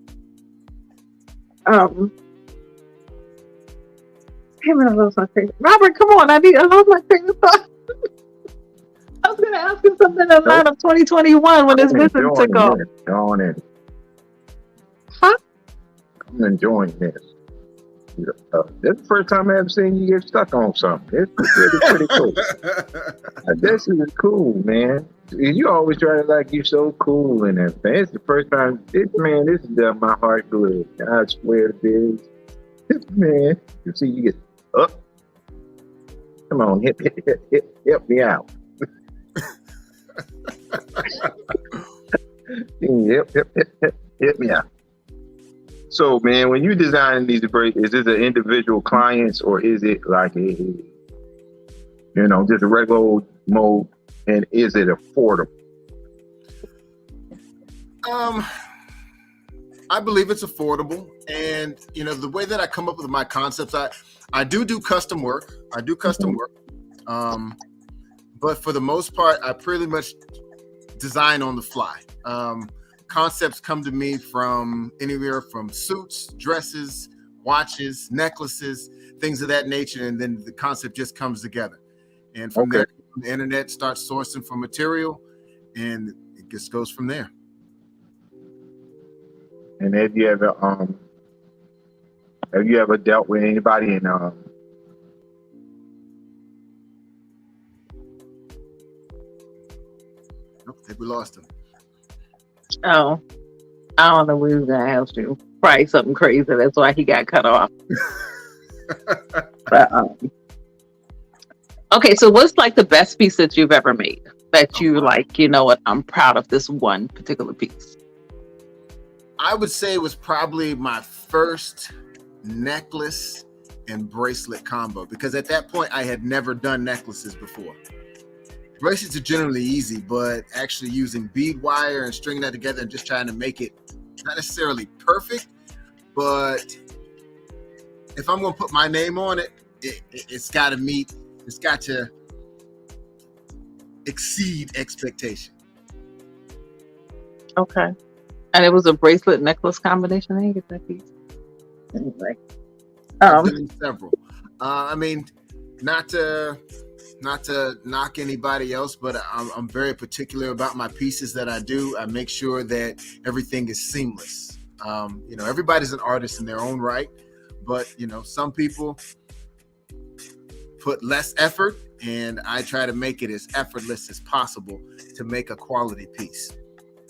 Damn it, I lost my train. Robert, come on! I lost my train of thought. I was gonna ask you something in line of 2021 when this business took off. Going in. Huh? I'm enjoying this. This is the first time I ever seen you get stuck on something. It's really pretty cool. This is cool, man. You always try to like you so cool and everything. It's the first time. This has done my heart good. I swear to this, man. You see, you get up. Come on, help me out. Hit me out. So, man, when you design these breaks, is this an individual clients or is it like just a regular old mode? And is it affordable? I believe it's affordable, and the way that I come up with my concepts, I do custom work. I do custom work, but for the most part, I pretty much design on the fly. Concepts come to me from anywhere from suits, dresses, watches, necklaces, things of that nature, and then the concept just comes together. And from there, the internet starts sourcing for material, and it just goes from there. And have you ever dealt with anybody in I think we lost him. Oh, I don't know what he was gonna ask you. Probably something crazy. That's why he got cut off. But, okay, so what's like the best piece that you've ever made that you like? You know what? I'm proud of this one particular piece. I would say it was probably my first necklace and bracelet combo, because at that point I had never done necklaces before. Bracelets are generally easy, but actually using bead wire and stringing that together and just trying to make it not necessarily perfect, but if I'm going to put my name on it, it's got to exceed expectation. Okay. And it was a bracelet necklace combination. I didn't get that piece. Anyway. Several. I mean, not to knock anybody else, but I'm very particular about my pieces that I do. I make sure that everything is seamless. Everybody's an artist in their own right, but some people put less effort, and I try to make it as effortless as possible to make a quality piece.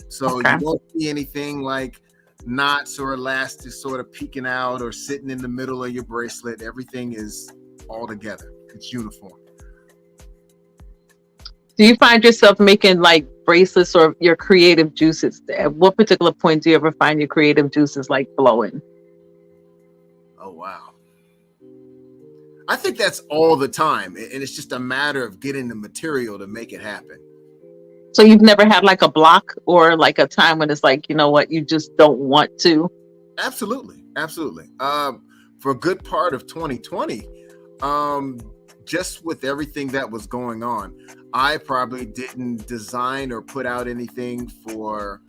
So you won't see anything like knots or elastic sort of peeking out or sitting in the middle of your bracelet. Everything is all together. It's uniform. Do you find yourself making like bracelets or your creative juices? At what particular point do you ever find your creative juices like flowing? Oh, wow. I think that's all the time. And it's just a matter of getting the material to make it happen. So you've never had like a block or like a time when it's like, you know what, you just don't want to? Absolutely. Absolutely. For a good part of 2020, just with everything that was going on, I probably didn't design or put out anything for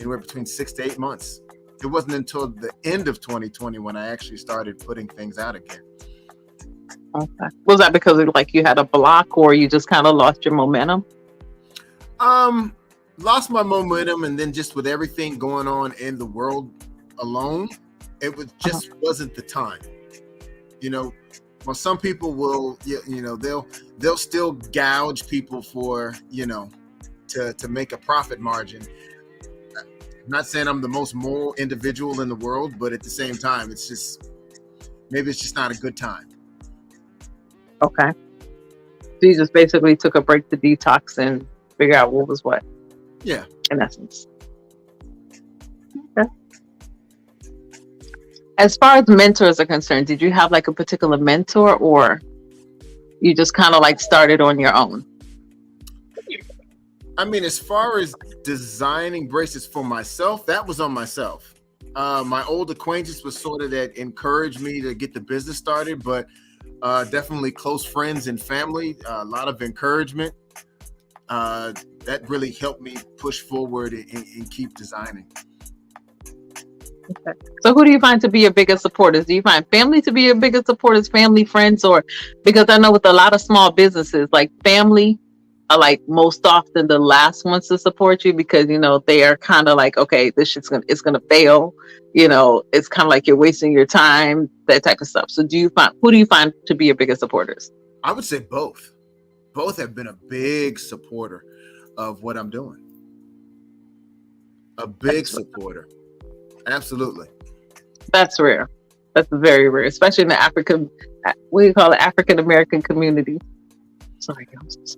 anywhere between 6 to 8 months. It wasn't until the end of 2020 when I actually started putting things out again. Okay. Was that because of like you had a block or you just kind of lost your momentum? Lost my momentum, and then just with everything going on in the world alone, it was just wasn't the time. Well, some people will, they'll still gouge people for, to make a profit margin. I'm not saying I'm the most moral individual in the world, but at the same time, maybe it's just not a good time. Okay. So you just basically took a break to detox and figure out what was what. Yeah. In essence. Okay. As far as mentors are concerned, did you have like a particular mentor, or you just kind of like started on your own? I mean, as far as designing bracelets for myself, that was on myself. My old acquaintance was sort of that encouraged me to get the business started, but definitely close friends and family, a lot of encouragement. That really helped me push forward and keep designing. Okay. So who do you find to be your biggest supporters? Do you find family to be your biggest supporters, family, friends, or because I know with a lot of small businesses, like family are like most often the last ones to support you because, you know, they are kind of like, okay, this shit's it's gonna fail. You know, it's kind of like you're wasting your time, that type of stuff. So who do you find to be your biggest supporters? I would say both. Both have been a big supporter of what I'm doing. A big supporter. Absolutely. That's rare. That's very rare, especially in the African American community. Sorry, guys.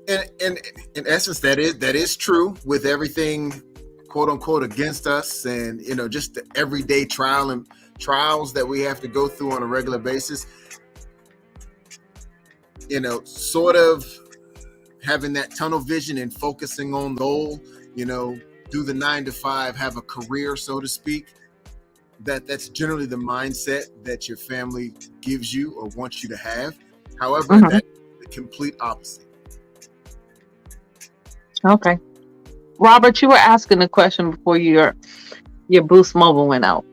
And in essence, that is true with everything, quote unquote, against us, and you know, just the everyday trials that we have to go through on a regular basis. You know, sort of having that tunnel vision and focusing on the goal. You know, do the 9 to 5, have a career, so to speak. That's generally the mindset that your family gives you or wants you to have. However, that's the complete opposite. Okay. Robert, you were asking a question before your Boost Mobile went out.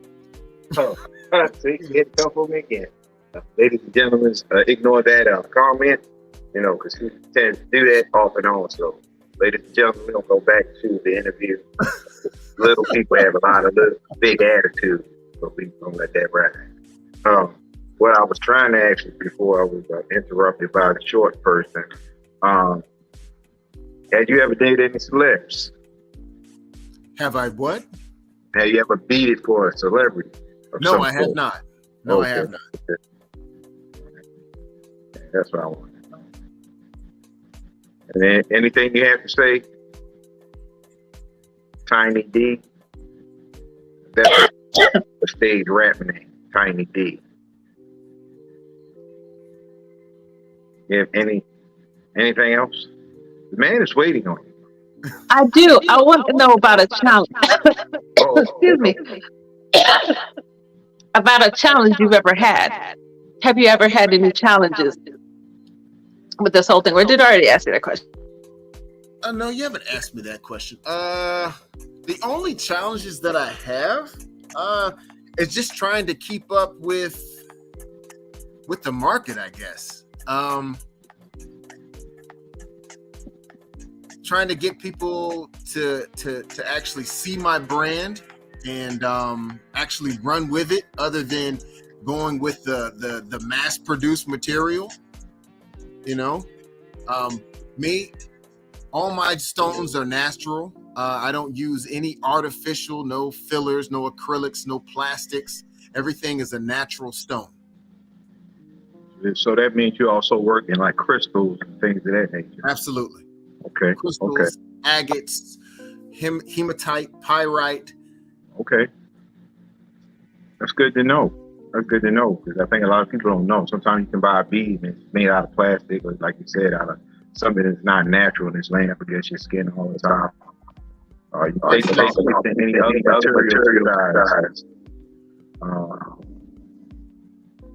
Oh, so you hit the for me again. Ladies and gentlemen, ignore that comment, you know, because he tends to do that off and on. So, ladies and gentlemen, we're going to go back to the interview. Little people have a lot of big attitude, so we're going to let that ride. What I was trying to ask you before I was interrupted by the short person, had you ever dated any celebs? Have I what? Have you ever beat it for a celebrity? No, I have not. No, okay. I have not. Okay. That's what I want to know. And then anything you have to say? Tiny D. That's a stage rap name. Tiny D. You have anything else? The man is waiting on you. I do. I want to know about a challenge. Excuse me. About a challenge you've ever had. Have you ever had any challenges with this whole thing? Or did I already ask you that question? No, you haven't asked me that question. The only challenges that I have is just trying to keep up with the market, I guess. Trying to get people to actually see my brand and actually run with it, other than going with the mass produced material. You know, me, all my stones are natural. I don't use any artificial, no fillers, no acrylics, no plastics. Everything is a natural stone. So that means you also work in like crystals and things of that nature. Absolutely. Okay. Crystals, agates, hematite, pyrite. Okay. That's good to know. That's good to know, because I think a lot of people don't know. Sometimes you can buy a bead and it's made out of plastic, or like you said, out of something that's not natural and it's laying up against your skin all the time. You take any other materials,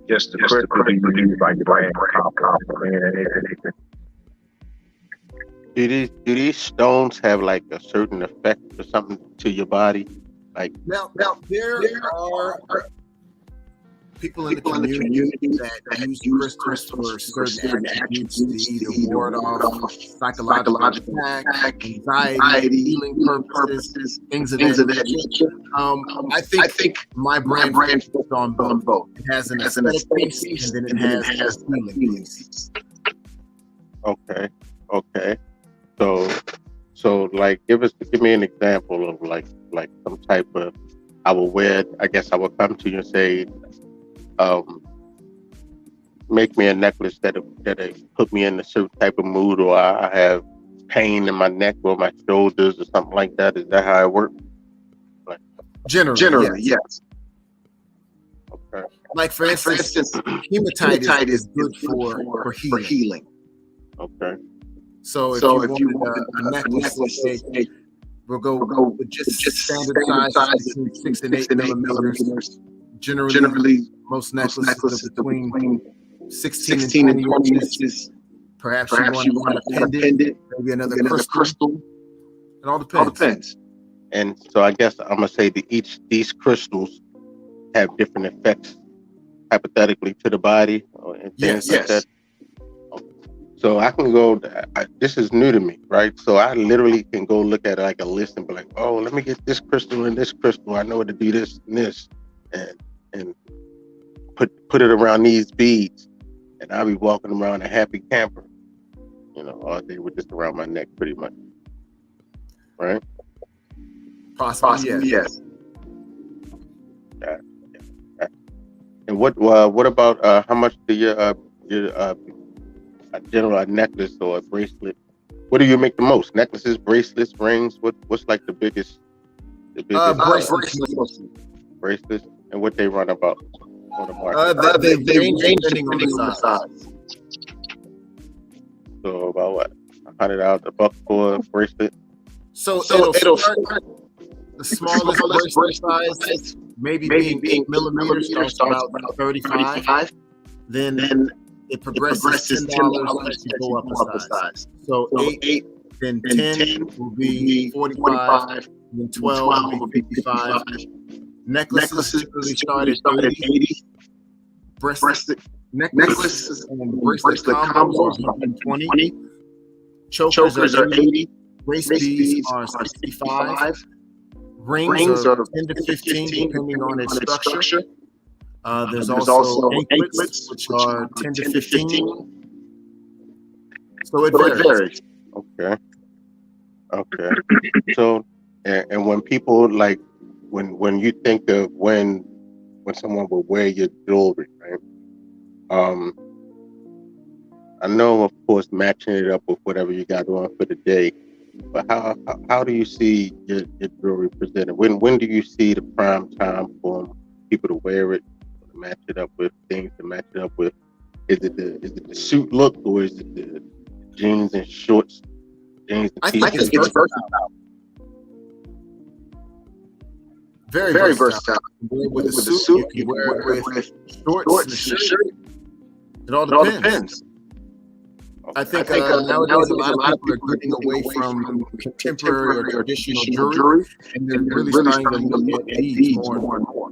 just the crystal be used by your brand. Do these stones have like a certain effect or something to your body? Like now there are people in the community that use crystals for certain attributes to either ward off psychological attack, anxiety, healing purposes, things of that nature. I think my brand focuses on both. It has an aesthetic piece, and then it has a healing piece. Okay. So like give me an example of like some type of, I will come to you and say, make me a necklace that put me in a certain type of mood, or I have pain in my neck or my shoulders or something like that? Is that how it works? Like, Generally, yes. okay. Like for instance, hematite is good for healing. Okay. So if you wanted a necklace, say, we'll go with just standard size between 6 and 8 millimeters. Generally, most necklaces are between 16 and 20 inches. Perhaps you want a pendant, maybe another crystal. It all depends. And so I guess I'm gonna say these crystals have different effects, hypothetically, to the body and things like that. So I can go. This is new to me, right? So I literally can go look at like a list and be like, "Oh, let me get this crystal and this crystal. I know how to do this and this, and put it around these beads, and I'll be walking around a happy camper, all day with this around my neck, pretty much, right?" Possibly, yes. Yeah. And what about how much do your general necklace or a bracelet? What do you make the most? Necklaces, bracelets, rings? What's like the biggest? Bracelets, and what they run about on the market? They range depending on the size. So about what? $100 a buck for a bracelet. So it'll start the smallest bracelet size, maybe being 8 millimeters, starts about 35. Then it progresses $10 as you go up a size. So 8, then 10 will be 45, then 12 will be 55. Necklaces typically start at 80. Necklaces and bracelet combos are 120. Chokers are 80. Waist beads are 65. Rings are 10 to 15 depending on its structure. There's also anklets, which are 10 to 15. So it varies. Okay. So, and when people like, when you think of when someone will wear your jewelry, right? I know, of course, matching it up with whatever you got on for the day. But how do you see your jewelry presented? When do you see the prime time for people to wear it, to match it up with things to match it up with? Is it the suit look, or is it the jeans and shorts, jeans and t-shirts? I think it's versatile. Very versatile. With a suit, you can wear it with shorts and a shirt. It all depends. I think nowadays a lot of people are getting away from contemporary or traditional jewelry, and they're really starting to look at beads more and more.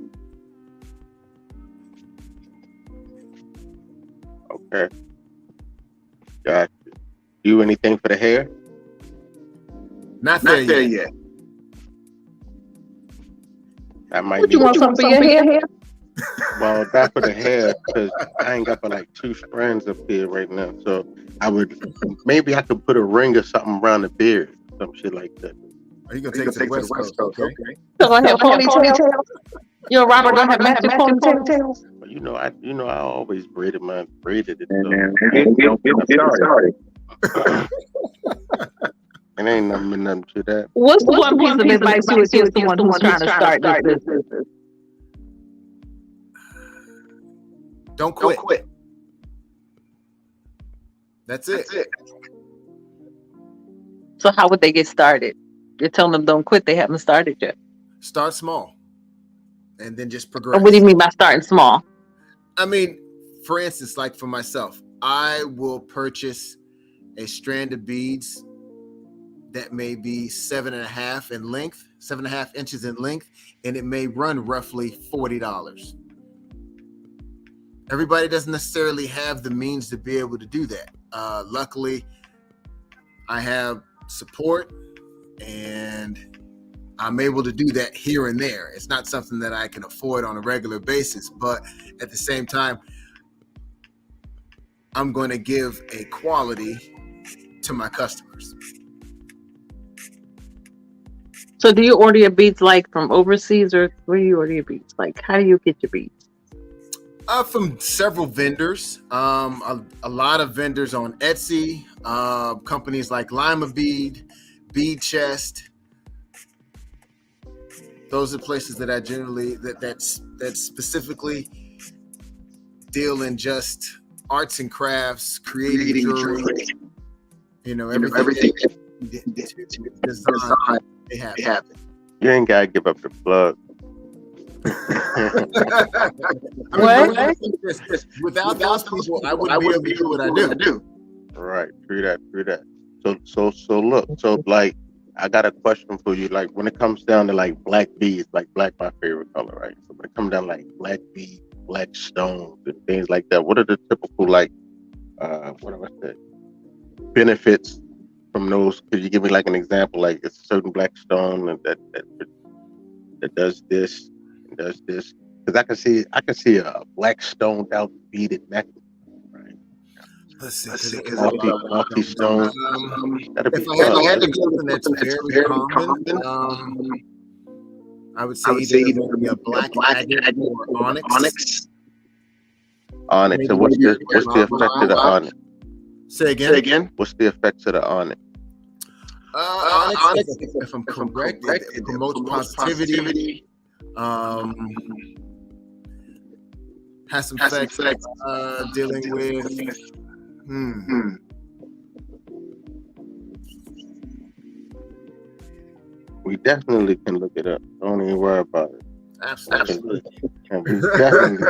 Okay. Gotcha. Do anything for the hair? Not there yet. That might Would be. you want something for your hair? Well, that for the hair, because I ain't got but like 2 strands up here right now. So maybe I could put a ring or something around the beard, some shit like that. Are you gonna take it to the West Coast? Okay. So I have ponytails. You and Robert gonna have matching ponytails. But I always braided it. It ain't nothing to that. What's the one piece of advice you would give someone who's trying to start this business? Don't quit. That's it. So how would they get started? You're telling them don't quit. They haven't started yet. Start small, and then just progress. What do you mean by starting small? I mean, for instance, like for myself, I will purchase a strand of beads that may be 7.5 inches in length, and it may run roughly $40. Everybody doesn't necessarily have the means to be able to do that. Luckily, I have support, and I'm able to do that here and there. It's not something that I can afford on a regular basis, but at the same time, I'm going to give a quality to my customers. So do you order your beads like from overseas, or where do you order your beads? Like, how do you get your beads? From several vendors, a lot of vendors on Etsy, companies like Lima Bead, Bead Chest. Those are places that I generally that specifically deal in just arts and crafts, creating jewelry. You know, everything to design. They have it. You ain't gotta give up the plug. I mean, without those people, I wouldn't be able to do what I do. Right, true that. So look, so like I got a question for you. Like when it comes down to like black beads, like black my favorite color, right? So when it comes down to like black beads, black stones, and things like that, what are the typical like what do I say benefits from those? Could you give me like an example? Like it's a certain black stone that does this and does this. Because I can see a black stoned out beaded necklace. Let's see. Multi stones. If I had to go something that's very common, I would say either a black agate or onyx. Onyx. So what's the effect of the onyx? Say again. What's the effects of the onyx? Onyx, if I'm correct, it promotes positivity. Has some effects dealing with. We definitely can look it up. Don't even worry about it. Absolutely. We definitely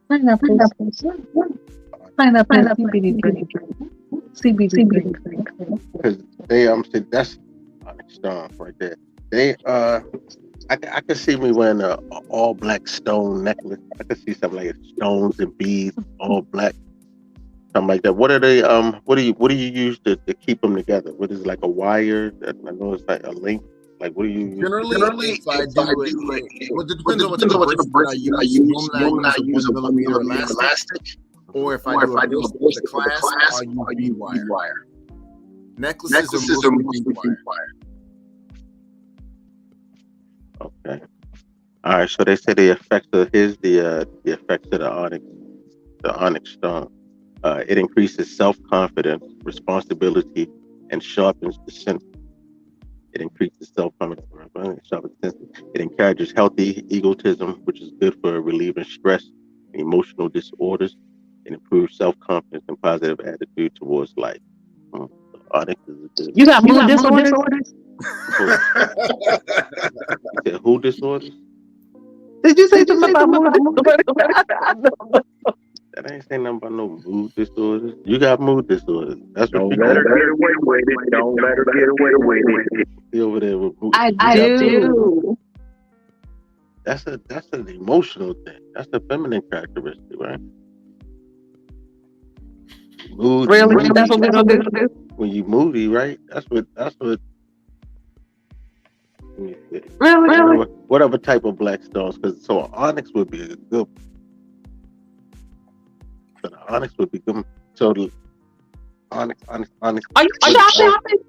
Pineapple CBD. Because they that's onyx stone right there. They I could see me wearing a all black stone necklace. I could see something like stones and beads, all black, something like that. What are they? What do you use to keep them together? What is it, like a wire? I know it's like a link. Like what do you use? Generally, if I do it, well, it depends on what type of bracelet I use. Normally, I use a 1 millimeter elastic, or if I do a bracelet with a clasp, I'll use bead wire. Necklaces are mostly bead wire. Okay. All right. So they say the effects of the effects of the onyx stone. It increases self-confidence, responsibility, and sharpens the sense. It increases self-confidence, sharpens the sense. It encourages healthy egotism, which is good for relieving stress and emotional disorders. It improves self-confidence and positive attitude towards life. So onyx is a good. You got mood disorders? Who disorders? Did you say something about mood disorders? That ain't saying nothing about no mood disorders. You got mood disorders. That's what you Don't let her get away with it. Don't let her get away with it. see over there with mood. I do. That's an emotional thing. That's a feminine characteristic, right? Mood. Really? Moody. That's what we're gonna do? When you moody, right? That's what. Really? Whatever type of black stones, because so onyx would be a good. So the onyx would be good. So the onyx. Are you shopping?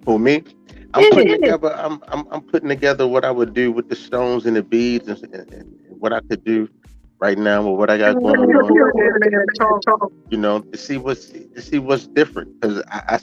For me, I'm putting together what I would do with the stones and the beads and what I could do right now with what I got going on. You know, to see what's different, because I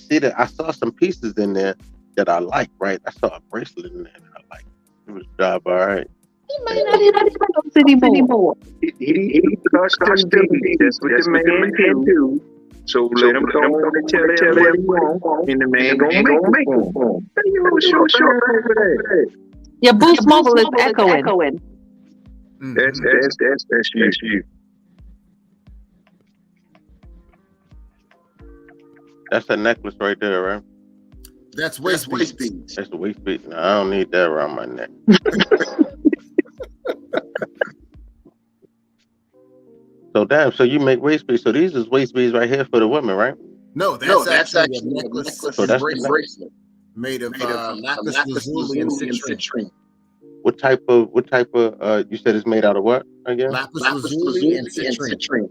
saw some pieces in there that I like. Right, I saw a bracelet in there that I like. It was job all right. He might not have anymore. He custom beads. That's what the man can do. So let him go on and tell what he wants, and the man gonna make it for him. Your Boost Mobile is echoing. That's you. That's a necklace right there, right? That's waist beads. That's the waist bead. No, I don't need that around my neck. So damn, so you make waist beads. So these is waist beads right here for the women, right? No, that's actually a necklace. So that's the bracelet made of lapis lazuli and citrine. What type of you said it's made out of what again? Lapis lazuli and citrine.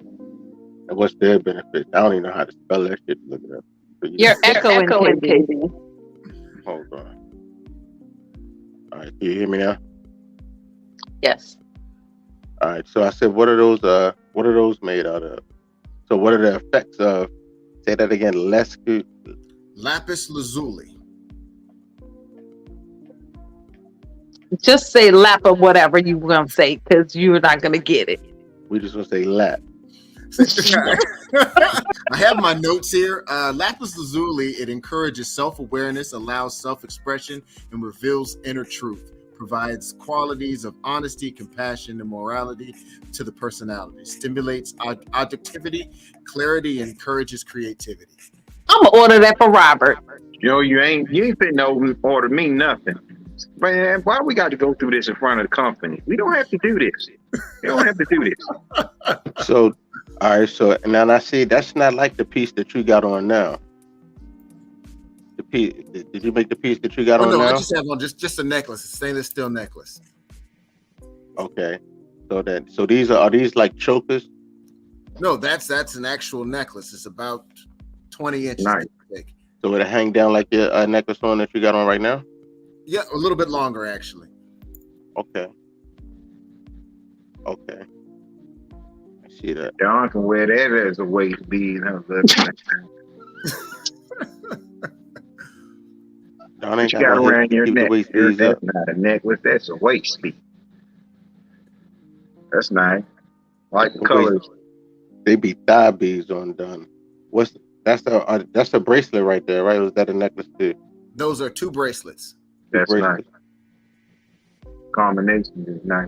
And what's their benefits? I don't even know how to spell that shit. Look it up. So You're echoing, Casey. Hold on. All right, can you hear me now? Yes. All right. So I said, what are those? What are those made out of? So what are the effects of? Say that again. Lapis lazuli. Just say lap or whatever you want to say, because you're not gonna get it. We just gonna say lap. I have my notes here. Lapis lazuli, it encourages self-awareness, allows self-expression, and reveals inner truth. Provides qualities of honesty, compassion, and morality to the personality. Stimulates objectivity, clarity, and encourages creativity. I'm gonna order that for Robert. Yo, you ain't finna order me nothing. Man, why we got to go through this in front of the company? We don't have to do this. We don't have to do this. So, all right. So now I see that's not like the piece that you got on now. The piece. Did you make the piece that you got on no, now? I just have on just a necklace, a stainless steel necklace. Okay. So these are these like chokers? No, that's an actual necklace. It's about 20 inches Nice. thick. So it'll hang down like your necklace on that you got on right now? Yeah, a little bit longer actually. Okay. Okay. I see that. John can wear that as a waist bead. Huh? Don ain't You got no around your keep the neck. waist beads That's up. not a necklace. That's a waist bead. That's nice. Like the colors. They be thigh beads on Don. That's a bracelet right there, right? Or is that a necklace too? Those are 2 bracelets. That's bracelets. nice. Combination is nice.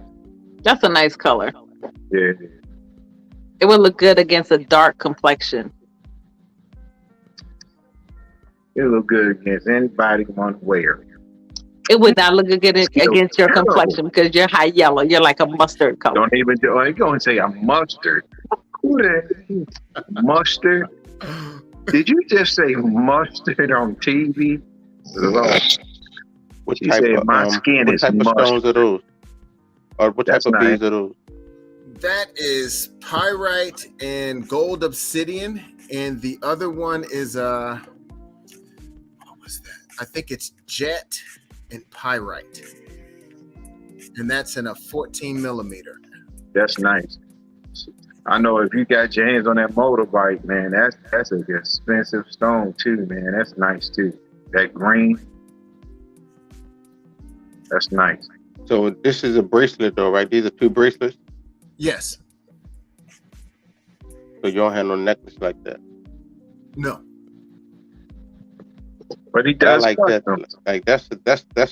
That's a nice color. Yeah. It would look good against a dark complexion. It look good against anybody want to wear. It would not look good against your complexion because you're high yellow. You're like a mustard color. Don't even do it. Go and say I'm mustard. Who the mustard? Did you just say mustard on TV? Lord. What She type said of my skin what is type of stones mustard. are those? Or what That's type of nice. beads are those? That is pyrite and gold obsidian, and the other one is what was that? I think it's jet and pyrite, and that's in a 14 millimeter. That's nice. I know if you got your hands on that motorbike, man, that's an expensive stone too, man. That's nice too. That green. That's nice. So this is a bracelet though, right? These are 2 bracelets? Yes. So you don't have no necklace like that. No. But he I does like that. custom. Like that's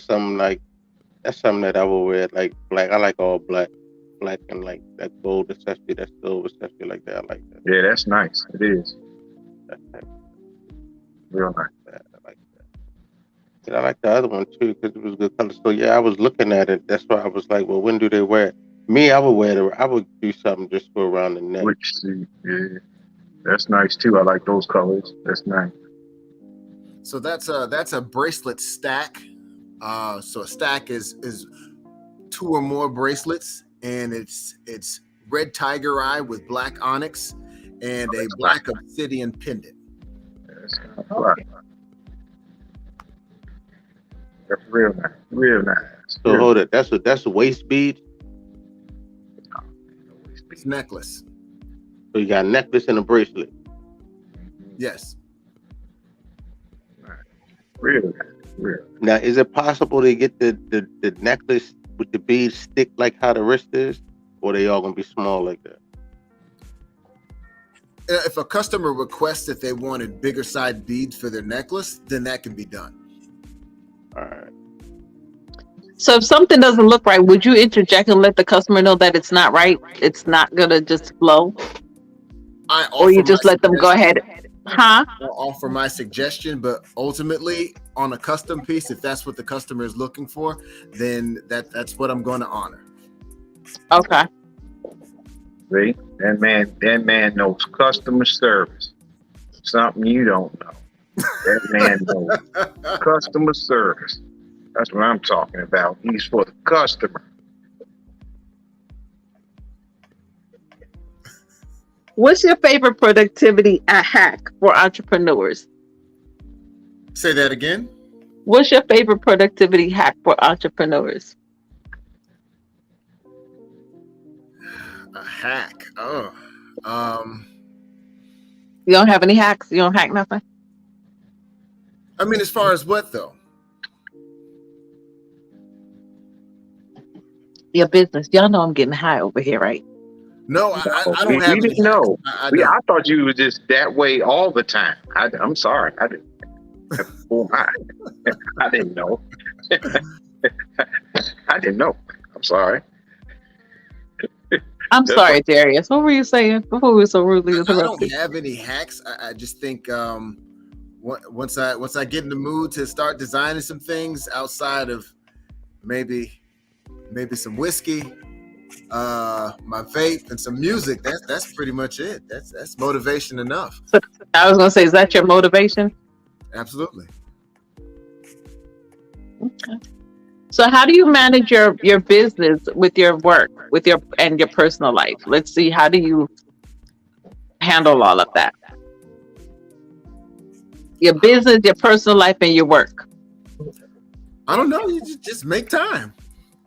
something that's something that I will wear like black. I like all black and like that gold accessory, that silver accessory like that. I like that. Yeah, that's nice. It is. That type Real nice. of that. I like that. And I like the other one too because it was good color. So yeah, I was looking at it. That's why I was like, well, when do they wear it? Me, I would do something just for around the neck. Which, yeah, that's nice too. I like those colors. That's nice. So that's a bracelet stack. So a stack is 2 or more bracelets, and it's red tiger eye with black onyx and a black obsidian pendant. That's right. That's real nice. Real nice. So hold it. That's a waist bead. It's necklace. So you got a necklace and a bracelet. Yes. Real nice. Real. Now, is it possible to get the necklace with the beads stick like how the wrist is, or they all gonna be small like that? If a customer requests that they wanted bigger side beads for their necklace, then that can be done. All right. So if something doesn't look right, would you interject and let the customer know that it's not right? It's not gonna just flow, or you just let them go ahead, huh? I'll offer my suggestion, but ultimately on a custom piece, if that's what the customer is looking for, then that's what I'm going to honor. Okay. See, that man knows customer service. Something you don't know. That man knows customer service. That's what I'm talking about. He's for the customer. What's your favorite productivity hack for entrepreneurs? Say that again. What's your favorite productivity hack for entrepreneurs? A hack. Oh. You don't have any hacks? You don't hack nothing? I mean, as far as what though? Your business. Y'all know I'm getting high over here, right? No, I don't We have any didn't know. hacks. I I don't. thought you were just that way all the time. I'm sorry. I didn't. Oh my! I didn't know. I didn't know. I'm sorry. I'm That's sorry, Darius. What were you saying before we were so rudely I interrupted? don't have any hacks. I just think once I get in the mood to start designing some things outside of maybe some whiskey, my vape, and some music, that's pretty much it. That's motivation enough. So, I was gonna say, is that your motivation? Absolutely. Okay. So how do you manage your business with your work, with your personal life? Let's see, how do you handle all of that? Your business, your personal life, and your work. I don't know. You just make time.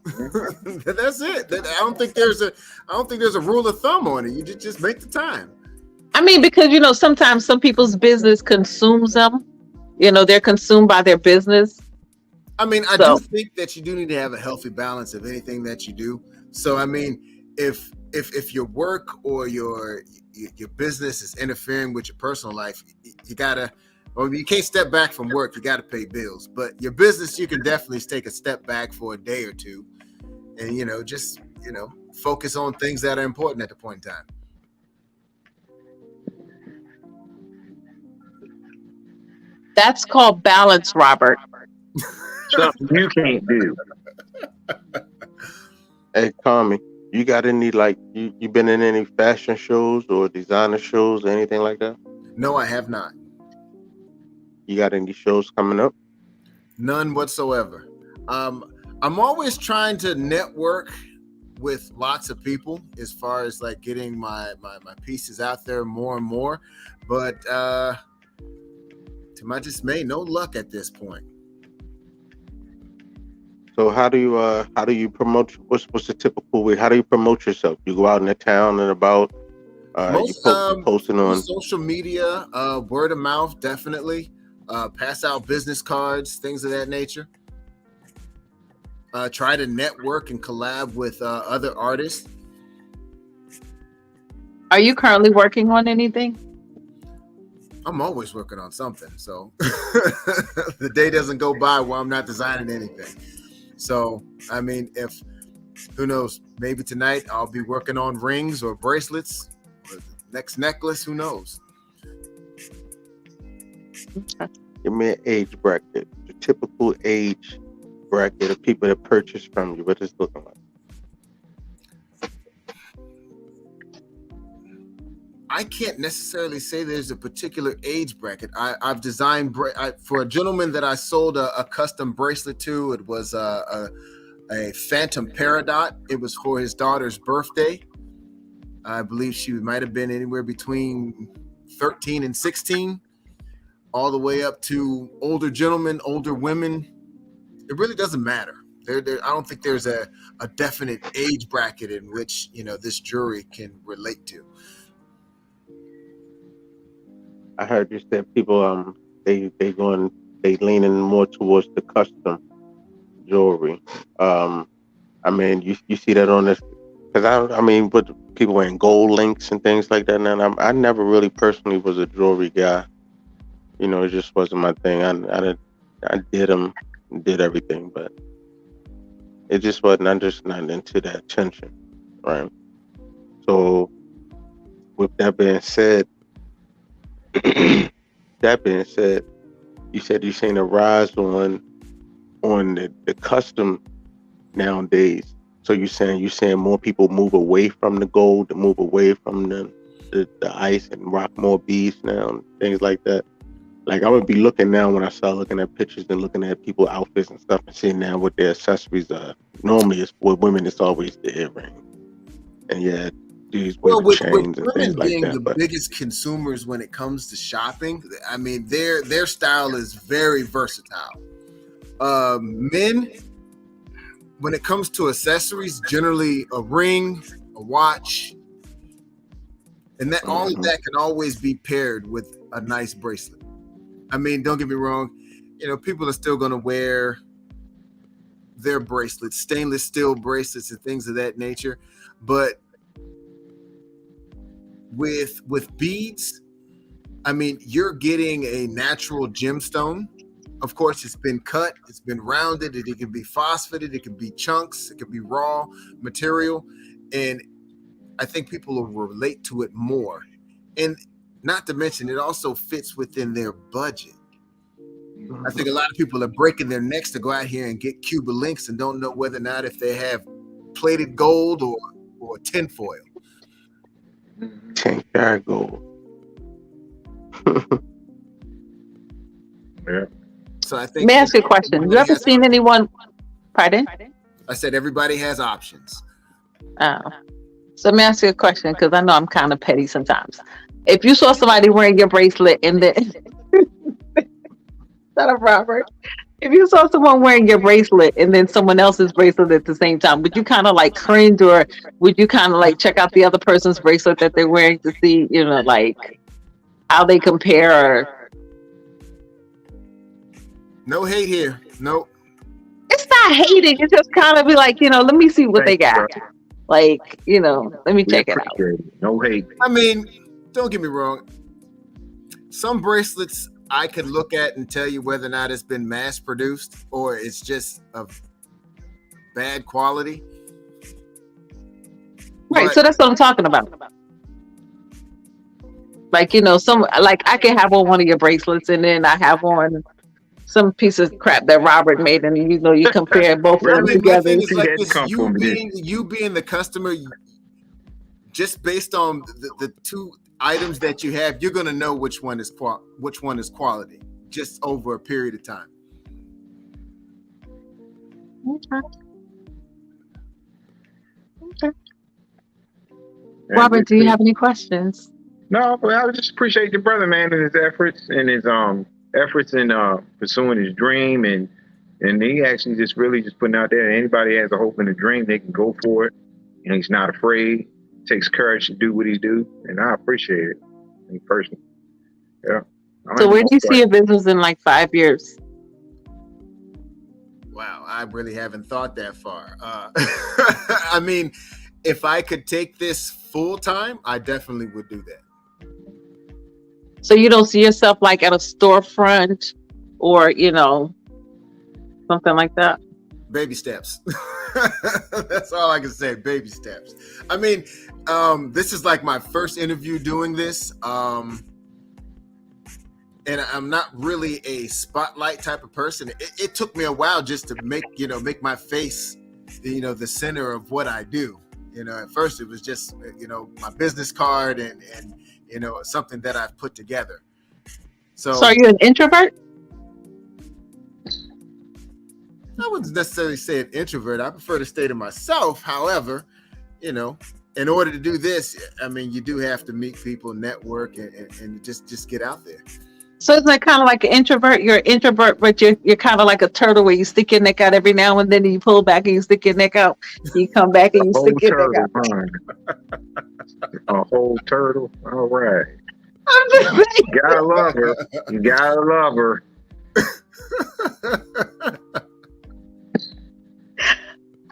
That's it. I don't think there's a rule of thumb on it. You just make the time. I mean, because sometimes some people's business consumes them. They're consumed by their business. I mean, I do think that you do need to have a healthy balance of anything that you do. So, I mean, if your work or your business is interfering with your personal life, you can't step back from work. You got to pay bills. But your business, you can definitely take a step back for a day or two, and just focus on things that are important at the point in time. That's called balance, Robert. something you can't do. Hey, Tommy, you got any you been in any fashion shows or designer shows or anything like that? No, I have not. You got any shows coming up? None whatsoever. I'm always trying to network with lots of people as far as getting my pieces out there more and more, but to my dismay, no luck at this point. So how do you promote? What's the typical way? How do you promote yourself? You go out in the town and about. Posting on social media, word of mouth, definitely. Pass out business cards, things of that nature. Try to network and collab with other artists. Are you currently working on anything? I'm always working on something, so the day doesn't go by where I'm not designing anything. So, I mean, who knows, maybe tonight I'll be working on rings or bracelets, or the next necklace, who knows? Give me an age bracket, the typical age bracket of people that purchase from you. What is it looking like? I can't necessarily say there's a particular age bracket. I've designed for a gentleman that I sold a custom bracelet to. It was a phantom peridot. It was for his daughter's birthday. I believe she might have been anywhere between 13 and 16, all the way up to older gentlemen, older women. It really doesn't matter. I don't think there's a definite age bracket in which this jury can relate to. I heard you said people they leaning more towards the custom jewelry. I mean, you see that on this, because I mean, with people wearing gold links and things like that. And I never really personally was a jewelry guy. It just wasn't my thing. I did them, did everything, but it just wasn't. I'm just not into that attention, right? So, with that being said. That being said, you said you've seen a rise on the custom nowadays. So you're saying more people move away from the gold, move away from the ice, and rock more beads now and things like that. Like, I would be looking now when I start looking at pictures and looking at people's outfits and stuff and seeing now what their accessories are. Normally, with women, it's always the earring, and yeah. With chains and women like being that, the biggest consumers when it comes to shopping, I mean, their style is very versatile. Men, when it comes to accessories, generally a ring, a watch, and that all of that can always be paired with a nice bracelet. I mean, don't get me wrong, people are still going to wear their bracelets, stainless steel bracelets and things of that nature, but with beads, I mean, you're getting a natural gemstone. Of course, it's been cut, it's been rounded, it can be phosphated, it can be chunks, it can be raw material, and I think people will relate to it more. And not to mention, it also fits within their budget. I think a lot of people are breaking their necks to go out here and get Cuba links and don't know whether or not if they have plated gold or tinfoil. 10-karat gold. Yeah. So I think. May I ask you a question? You ever seen anyone? Pardon? I said everybody has options. Oh. So let me ask you a question, because I know I'm kind of petty sometimes. If you saw somebody wearing your bracelet and then shut up, Robert. If you saw someone wearing your bracelet and then someone else's bracelet at the same time, would you kind of like cringe, or would you kind of like check out the other person's bracelet that they're wearing to see, like how they compare? Or... No hate here. Nope. It's not hating. It's just kind of be like, let me see what they got. Like, let me check it out. No hate. I mean, don't get me wrong. Some bracelets I could look at and tell you whether or not it's been mass produced or it's just of bad quality. Right. So that's what I'm talking about. Like, I can have on one of your bracelets and then I have on some piece of crap that Robert made, and you compare both of them together. Like this, you being the customer, just based on the two items that you have, you're gonna know which one is quality, just over a period of time. Okay. Robert, do you have any questions? No, but I would just appreciate the brother, man, and his efforts in pursuing his dream, and he actually just really just putting out there. Anybody has a hope and a dream, they can go for it. He's not afraid. Takes courage to do what he do, and I appreciate it. Me personally, yeah. So where do you see your business in like 5 years? Wow, I really haven't thought that far. I mean, if I could take this full time, I definitely would do that. So you don't see yourself like at a storefront or, something like that? Baby steps. That's all I can say. Baby steps. I mean, this is like my first interview doing this. And I'm not really a spotlight type of person. It took me a while just to make my face, the center of what I do. At first it was just, my business card and something that I've put together. So are you an introvert? I wouldn't necessarily say an introvert. I prefer to stay to myself. However, in order to do this, I mean, you do have to meet people, network, and just get out there. So it's like kind of like an introvert. You're an introvert, but you're kind of like a turtle where you stick your neck out every now and then, and you pull back and you stick your neck out. You come back and you stick your neck out. A whole turtle. All right. I'm just saying. You gotta love her. You gotta love her.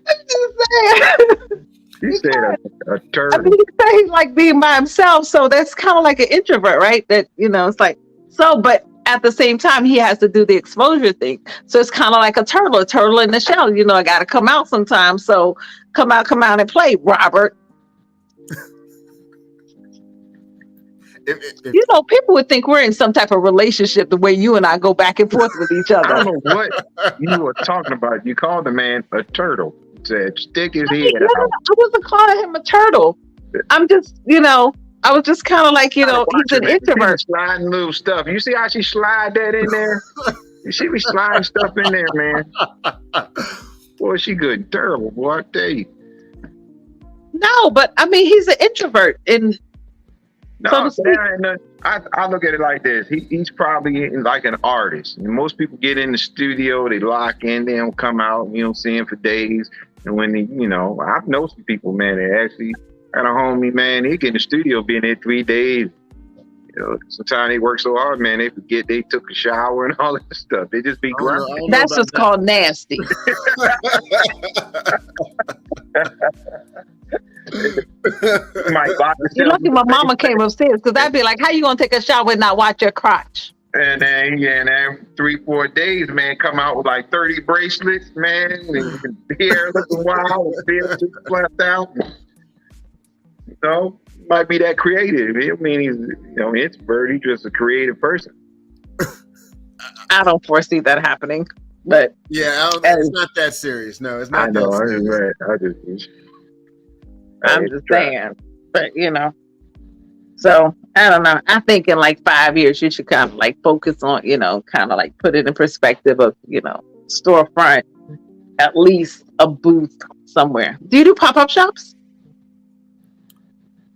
I'm just saying. You said a turtle. I mean, he's like being by himself, so that's kind of like an introvert, right? That it's like so, but at the same time, he has to do the exposure thing. So it's kind of like a turtle in the shell. I got to come out sometimes. So come out and play, Robert. If people would think we're in some type of relationship the way you and I go back and forth with each other. I don't know what you were talking about. You called the man a turtle. Said stick his head out. I wasn't calling him a turtle. I'm just, I was just kind of like, he's an introvert. Sliding little stuff. You see how she slide that in there? She be sliding stuff in there, man. Boy, she good, terrible, boy, I tell you. No, but I mean, he's an introvert, and I look at it like this. He's probably like an artist. And most people get in the studio, they lock in, they don't come out, you don't see him for days. And when I've known some people, man, that actually Got a homie, man. He get in the studio, being there 3 days. You know, sometimes they work so hard, man. They forget they took a shower and all that stuff. They just be grinding. That's what's called nasty. You're lucky my mama came upstairs, because I'd be like, how you gonna take a shower and not watch your crotch? And then, yeah, and then 3-4 days, man, come out with like 30 bracelets, man, and hair looking wild, hair just flapped out. You know, might be that creative. I mean, he's, you know, introvert. He's just a creative person. I don't foresee that happening, but yeah, it's not that serious. No, it's not. I know. I'm just saying, but you know. So I don't know. I think in like 5 years, you should kind of like focus on, you know, kind of like put it in perspective of, you know, storefront, at least a booth somewhere. Do you do pop-up shops?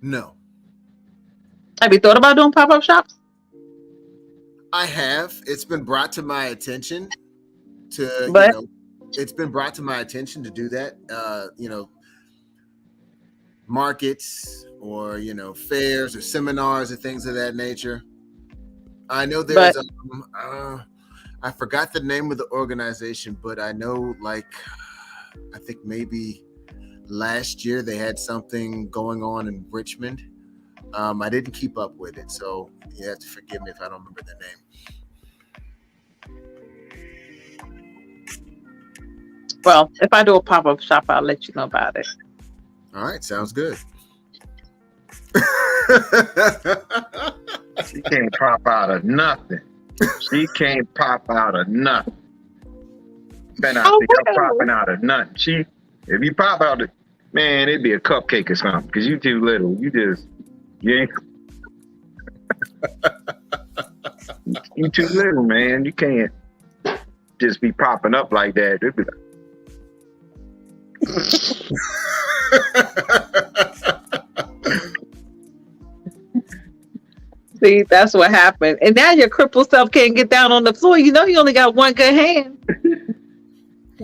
No. Have you thought about doing pop-up shops? I have. It's been brought to my attention to, but, you know, it's been brought to my attention to do that. You know, markets or, you know, fairs or seminars or things of that nature. I know there's I forgot the name of the organization, but I know, like, I think maybe last year they had something going on in Richmond. I didn't keep up with it, so you have to forgive me if I don't remember the name. Well, if I do a pop-up shop, I'll let you know about it. All right, sounds good. She can't pop out of nothing. She can't pop out of nothing. Better not think I'm popping out of nothing. If you pop out of, man, it'd be a cupcake or something, because you too little. You ain't. You too little, man. You can't just be popping up like that. It'd be like, See, that's what happened. And now your crippled self can't get down on the floor. You know you only got one good hand.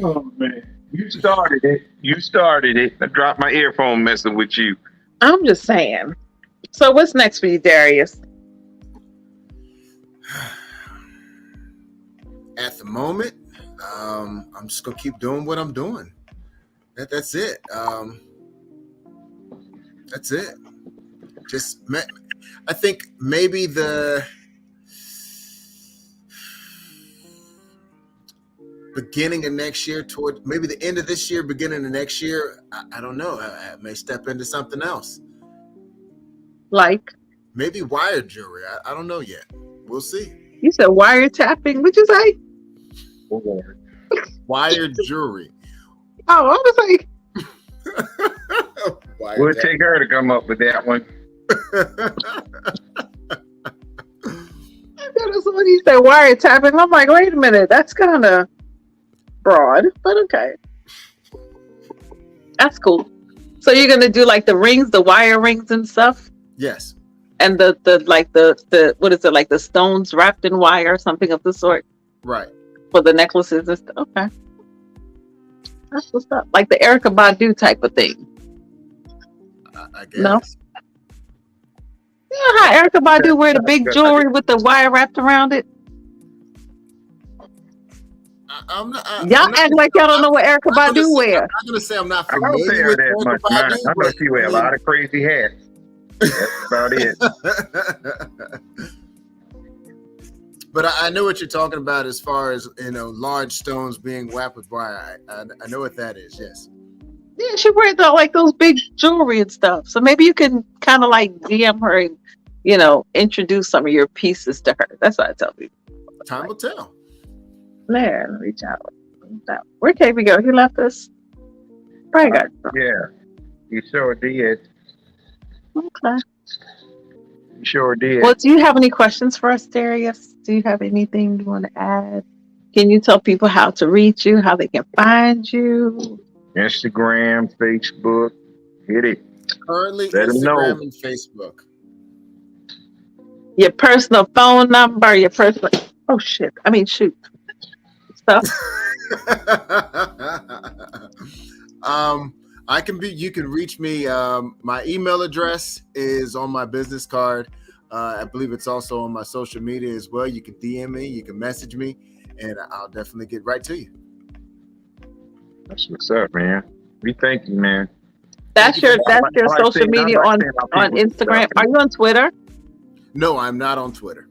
Oh, man. You started it. I dropped my earphone messing with you. I'm just saying. So what's next for you, Darius? At the moment, I'm just going to keep doing what I'm doing. That's it. That's it. I think maybe the beginning of next year, toward maybe the end of this year, beginning of next year, I don't know. I may step into something else. Like? Maybe wire jewelry. I don't know yet. We'll see. You said wiretapping. What'd you say? Wire jewelry. Oh, I was like, we'll take her to come up with that one. That's when you said wiretapping. I'm like, wait a minute, that's kind of broad, but okay, that's cool. So you're gonna do like the rings, the wire rings and stuff? Yes. And the like the what is it, like the stones wrapped in wire or something of the sort? Right. For the necklaces and stuff. Okay. That's what's up. Like the Erykah Badu type of thing. I guess. No. You know how Erykah Badu wear the big jewelry with the wire wrapped around it? Y'all act like y'all don't know what Erykah Badu wear. I'm not gonna say I'm not I don't say familiar her with that much. Erykah Badu. I know she wear a lot of crazy hats. That's about it. But I know what you're talking about as far as, you know, large stones being wrapped with wire. I know what that is. Yes. Yeah, she wears like those big jewelry and stuff. So maybe you can kind of like DM her and, you know, introduce some of your pieces to her. That's what I tell people. Time will tell. There, reach out. Where KB go? He left us. Probably got some. Yeah, he sure did. Okay. He sure did. Well, do you have any questions for us, Darius? Do you have anything you want to add? Can you tell people how to reach you, how they can find you? Instagram, Facebook, hit it. Currently, Let 'em know. Instagram and Facebook. Your personal phone number, your personal. Oh shit! I mean, shoot. Stuff. You can reach me. My email address is on my business card. I believe it's also on my social media as well. You can DM me, you can message me, and I'll definitely get right to you. That's what's up, man. We thank you, man. That's your social media on Instagram. Are you on Twitter? No, I'm not on Twitter.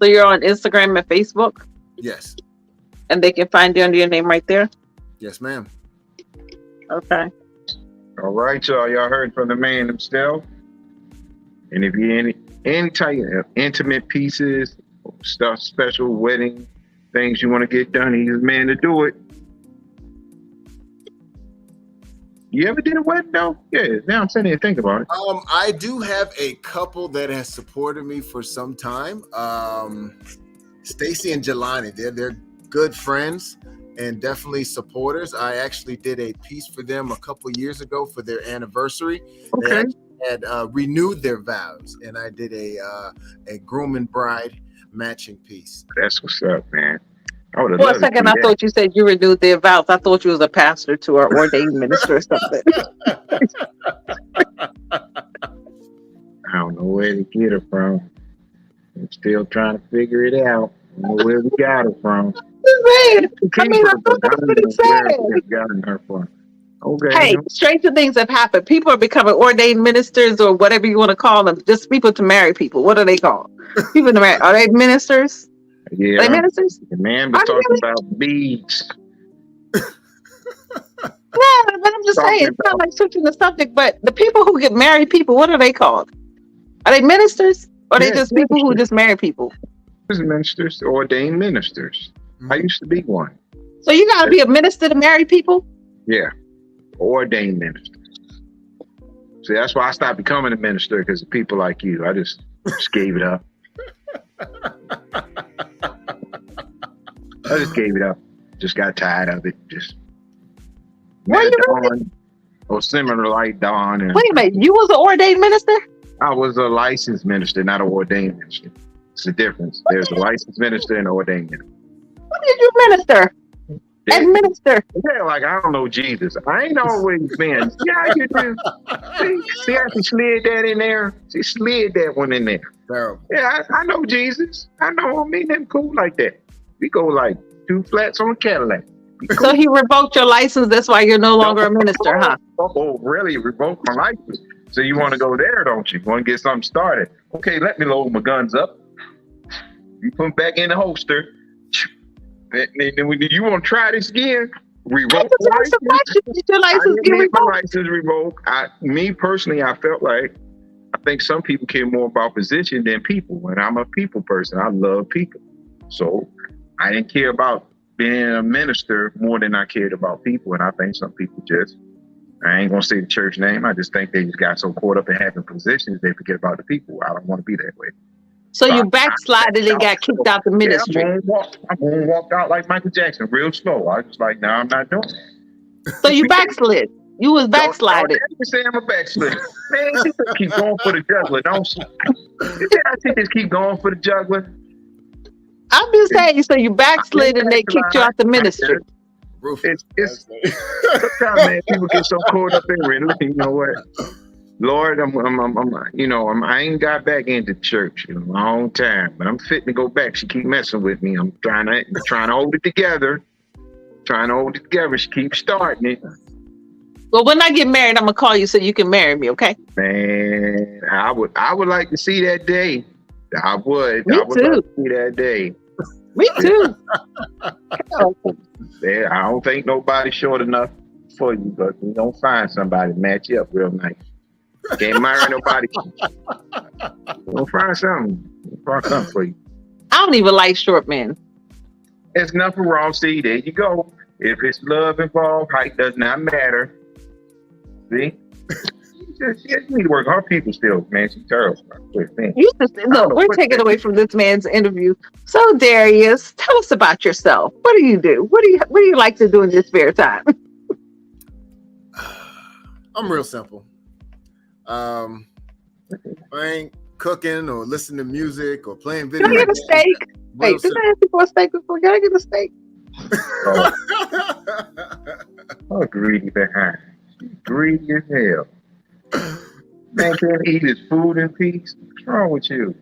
So you're on Instagram and Facebook? Yes. And they can find you under your name right there? Yes, ma'am. Okay. All right, y'all. Y'all heard from the man himself. And if you any type of intimate pieces, stuff, special wedding things you want to get done, he's the man to do it. You ever did a wedding though? Yeah. Now I'm sitting here thinking about it. I do have a couple that has supported me for some time. Stacy and Jelani, they're good friends and definitely supporters. I actually did a piece for them a couple years ago for their anniversary. Okay. They had renewed their vows, and I did a groom and bride matching piece. That's what's up, man. For a second, I thought you said you renewed their vows. I thought you was a pastor to an ordained minister or something. I don't know where to get it from. I'm still trying to figure it out. I don't know where we got it from. I mean, I thought that's what it said. Okay. Hey, stranger things have happened. People are becoming ordained ministers or whatever you want to call them. Just people to marry people. What are they called? People to marry. Are they ministers? Yeah. Are they ministers? The man was talking about beads. Yeah, but I'm just saying, it's not like switching the subject, but the people who get married people, what are they called? Are they ministers? Or are they just people who just marry people? Ministers, ordained ministers. I used to be one. So you gotta be a minister to marry people? Yeah. Ordained minister. See, that's why I stopped becoming a minister, because of people like you. I just gave it up. I just gave it up. Just got tired of it. Just Dawn, or similar like Dawn. And wait a minute, you was an ordained minister? I was a licensed minister, not an ordained minister. It's a difference. There's a licensed minister and an ordained minister. What did you minister? Administer. Yeah, like I don't know Jesus. I ain't always been. Yeah, you do. See how she slid that in there? She slid that one in there. Terrible. Yeah, I know Jesus. I know him. Ain't nothing cool like that. We go like 2 flats on a Cadillac. Cool. So he revoked your license. That's why you're no longer a minister, huh? Oh, really? Revoked my license? So you want to go there, don't you? Want to get something started? Okay, let me load my guns up. You put them back in the holster. And then when you want to try this again, revoke your license get revoked. My license revoked. Me personally, I felt like I think some people care more about position than people. And I'm a people person. I love people. So I didn't care about being a minister more than I cared about people. And I think some people just, I ain't going to say the church name. I just think they just got so caught up in having positions, they forget about the people. I don't want to be that way. So you backslided and got kicked out the ministry. I'm going to walk out like Michael Jackson, real slow. I was like, no, I'm not doing that. So you backslid. You was backslided. Don't say I'm a backslid. Man, she just keep going for the juggler, don't she? She just keep going for the juggler. I'm just saying, so you backslid and they kicked you out the ministry. It's sometimes, man, people get so caught up in it. You know what? Lord, I ain't got back into church in a long time, but I'm fitting to go back. She keep messing with me. I'm trying to hold it together. She keeps starting it. Well, when I get married, I'm gonna call you so you can marry me, okay? Man, I would like to see that day. I would. Me I would too. love to see that day. Me too. Yeah, I don't think nobody's short enough for you, but you don't find somebody to match you up real nice. Can't marry nobody. We'll find something. For you. I don't even like short men. There's nothing wrong. See, there you go. If it's love involved, height does not matter. See? You need to work. Her people still, man. She's terrible. Look, we're taking away from this man's interview. So, Darius, tell us about yourself. What do you do? What do you like to do in your spare time? I'm real simple. I ain't cooking or listening to music or playing video games. Can I get a steak? Wait, did I ask you for a steak before? Can I get a steak? Oh, greedy behind. greedy as hell. Man can't eat his food in peace. What's wrong with you?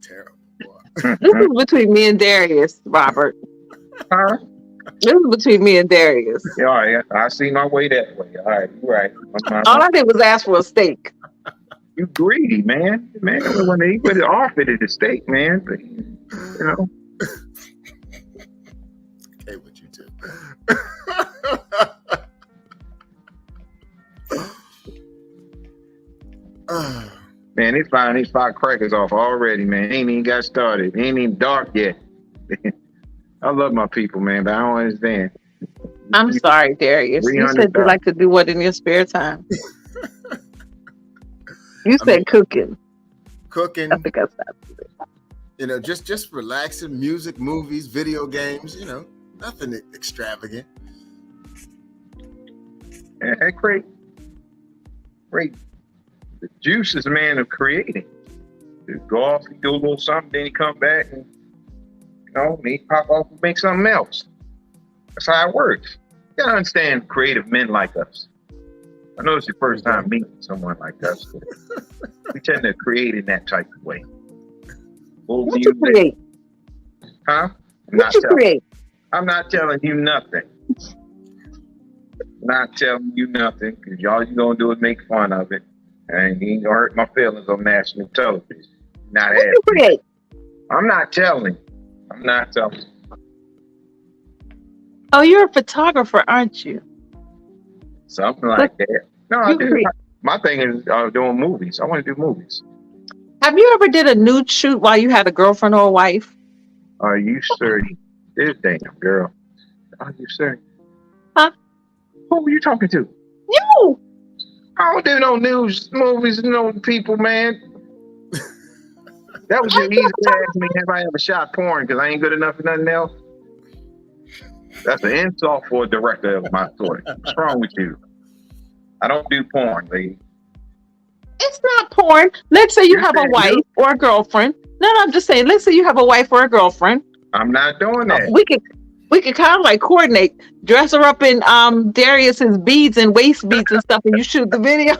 Terrible. This is between me and Darius, Robert. Huh? This is between me and Darius. Yeah, all right. I see my way that way. All right, you're right. All I did was ask for a steak. You greedy, man. Man, when they put it off it at the steak, man. But, you know. Okay, with you too. Man, they firing these firecrackers off already, man. Ain't even got started. Ain't even dark yet. I love my people, man, but I don't understand. I'm sorry, Darius. You said you like to do what in your spare time? You said cooking. Cooking. I think I stopped. You know, just relaxing, music, movies, video games. You know, nothing extravagant. And great. The juice is a man of creating. Just go off, do a little something, then he come back and he pop off and make something else. That's how it works. You gotta understand creative men like us. I know it's your first time meeting someone like us. We tend to create in that type of way. What you create? Huh? What you create? I'm not telling you nothing. Not telling you nothing, because all you gonna do is make fun of it. And you ain't gonna hurt my feelings on national television. Not what you create? I'm not telling. Oh, you're a photographer, aren't you? Something like that. No, I do. My thing is doing movies. I want to do movies. Have you ever did a nude shoot while you had a girlfriend or a wife? Are you serious? This damn girl. Are you serious? Huh? Who were you talking to? You. I don't do no news movies, no people, man. That was just easy to ask me if I ever shot porn because I ain't good enough for nothing else. That's an insult for a director of my sort. What's wrong with you? I don't do porn, lady. It's not porn. Let's say you have a wife or a girlfriend. No, I'm just saying, let's say you have a wife or a girlfriend. I'm not doing that. We could kind of like coordinate, dress her up in Darius's beads and waist beads and stuff, and you shoot the video.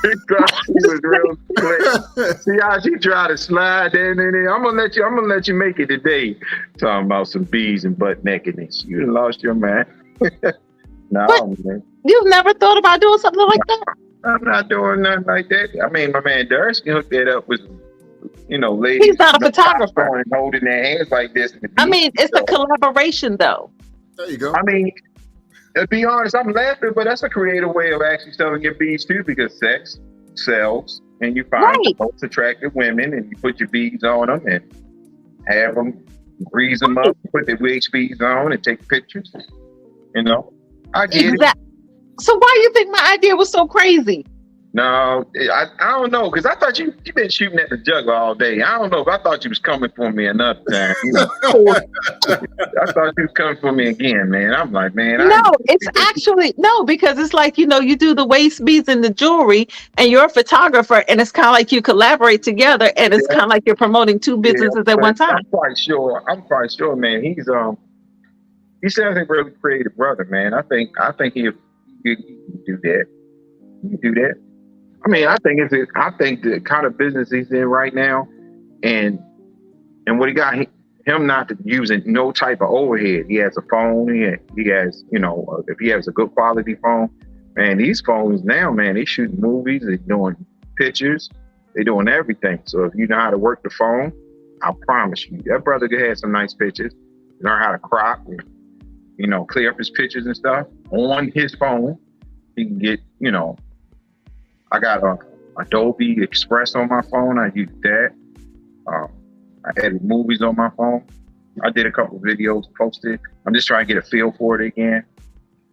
She was real quick. See how she tried to slide in there. I'm gonna let you make it today. Talking about some beads and butt nakedness. You done lost your mind. No, man. You've never thought about doing something like that? I'm not doing nothing like that. I mean, my man Darius can hook that up with, ladies. He's not a photographer. And holding their hands like this. I mean, it's a collaboration, though. There you go. I mean, to be honest, I'm laughing, but that's a creative way of actually selling your beads too, because sex sells, and you find the most attractive women, and you put your beads on them and have them grease them up, put their waist beads on, and take pictures. I get it. So why do you think my idea was so crazy? No, I don't know, because I thought you've been shooting at the juggler all day. I don't know if I thought you was coming for me another time. I thought you was coming for me again, man. I'm like, man. Because it's like, you do the waist beads and the jewelry, and you're a photographer, and it's kind of like you collaborate together, and it's kind of like you're promoting two businesses at one time. I'm quite sure, man. He sounds like a really creative brother, man. I think he'll do that. You do that. I mean, I think the kind of business he's in right now, and what he got him not using no type of overhead. He has a phone. He has, if he has a good quality phone, man, these phones now, man, they shooting movies, they're doing pictures, they're doing everything. So if you know how to work the phone, I promise you, that brother could have some nice pictures. Learn how to crop, and, clear up his pictures and stuff on his phone. He can get, I got Adobe Express on my phone. I use that. I edited movies on my phone. I did a couple of videos, posted. I'm just trying to get a feel for it again.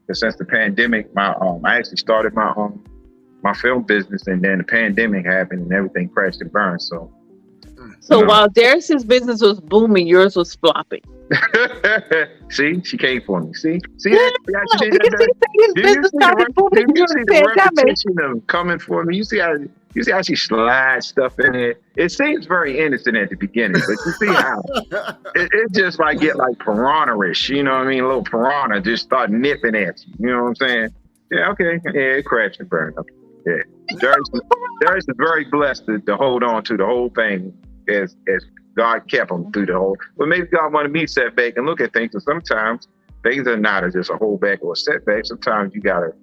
Because since the pandemic, I actually started my film business, and then the pandemic happened and everything crashed and burned. So while Darius's business was booming, yours was flopping. See, she came for me. See that? See how she did Because that? his Do you business see started booming do you during see the the pandemic. repetition of coming for me? You see how she slides stuff in there? It seems very innocent at the beginning, but you see how it just like get like piranha-ish, you know what I mean? A little piranha just start nipping at you. You know what I'm saying? Yeah, okay. Yeah, it crashed and burned up. Yeah. Darius is very blessed to hold on to the whole thing as God kept him through the whole. But maybe God wanted me to set back and look at things. And sometimes things are not just a holdback or a setback. Sometimes you gotta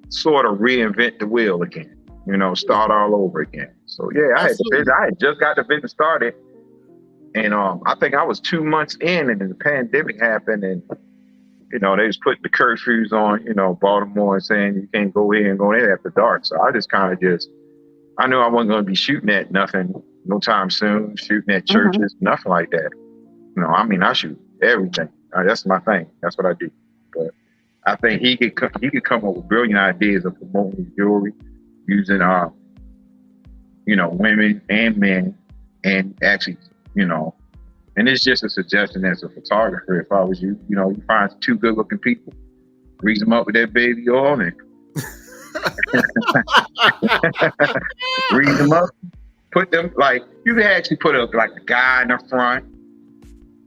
sort of reinvent the wheel again. You know, start all over again. So yeah, I had just got the business started, and I think I was 2 months in, and then the pandemic happened, and you know they was putting the curfews on, you know, Baltimore, and saying you can't go here and go there after dark. So I just kind of I knew I wasn't going to be shooting at nothing no time soon, shooting at churches, nothing like that. You know, I mean, I shoot everything. That's my thing. That's what I do. But I think he could come up with brilliant ideas of promoting jewelry using you know, women and men, and actually, you know, and it's just a suggestion as a photographer. If I was you, you know, you find 2 good-looking people, grease them up with that baby oil, and grease them up, put them like you can actually put like a guy in the front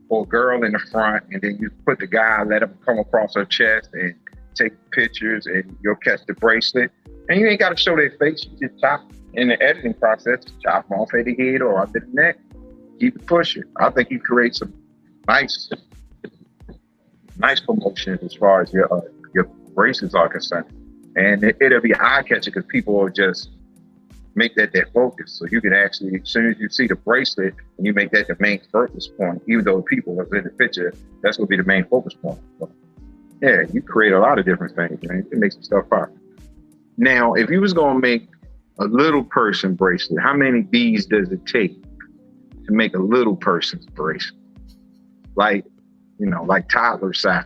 or a girl in the front, and then you put the guy, let him come across her chest and take pictures, and you'll catch the bracelet. And you ain't got to show their face. You just chop in the editing process, chop them off at the head or up the neck. Keep it pushing. I think you create some nice promotions as far as your bracelets are concerned. And it'll be eye catching because people will just make that their focus. So you can actually, as soon as you see the bracelet and you make that the main focus point, even though people are in the picture, that's going to be the main focus point. So, yeah, you create a lot of different things, man. It makes some stuff pop. Now, if you was going to make a little person bracelet, how many beads does it take to make a little person's bracelet? Like, you know, like toddler size,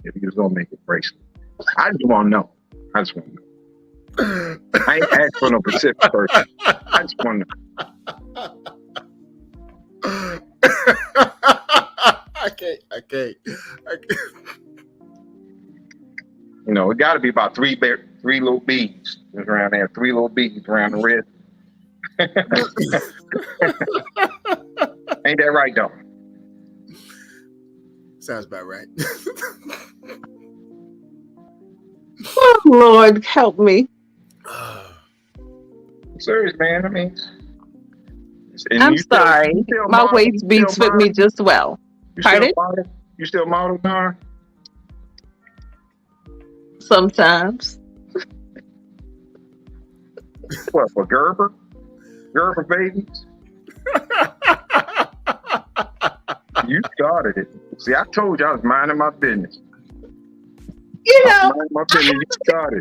if you was going to make a bracelet. I just want to know. I just want to know. I ain't asking for no specific person. I just want to know. I can't. You know, it got to be about three little beads around there. 3 little beads around the wrist. Ain't that right, though? Sounds about right. Oh, Lord, help me. Serious, man. I mean, I'm sorry. My waist beats fit me just well. Pardon? You still model, Nara? Sometimes. What, for Gerber? Gerber babies? You started it. See, I told you I was minding my business. You know,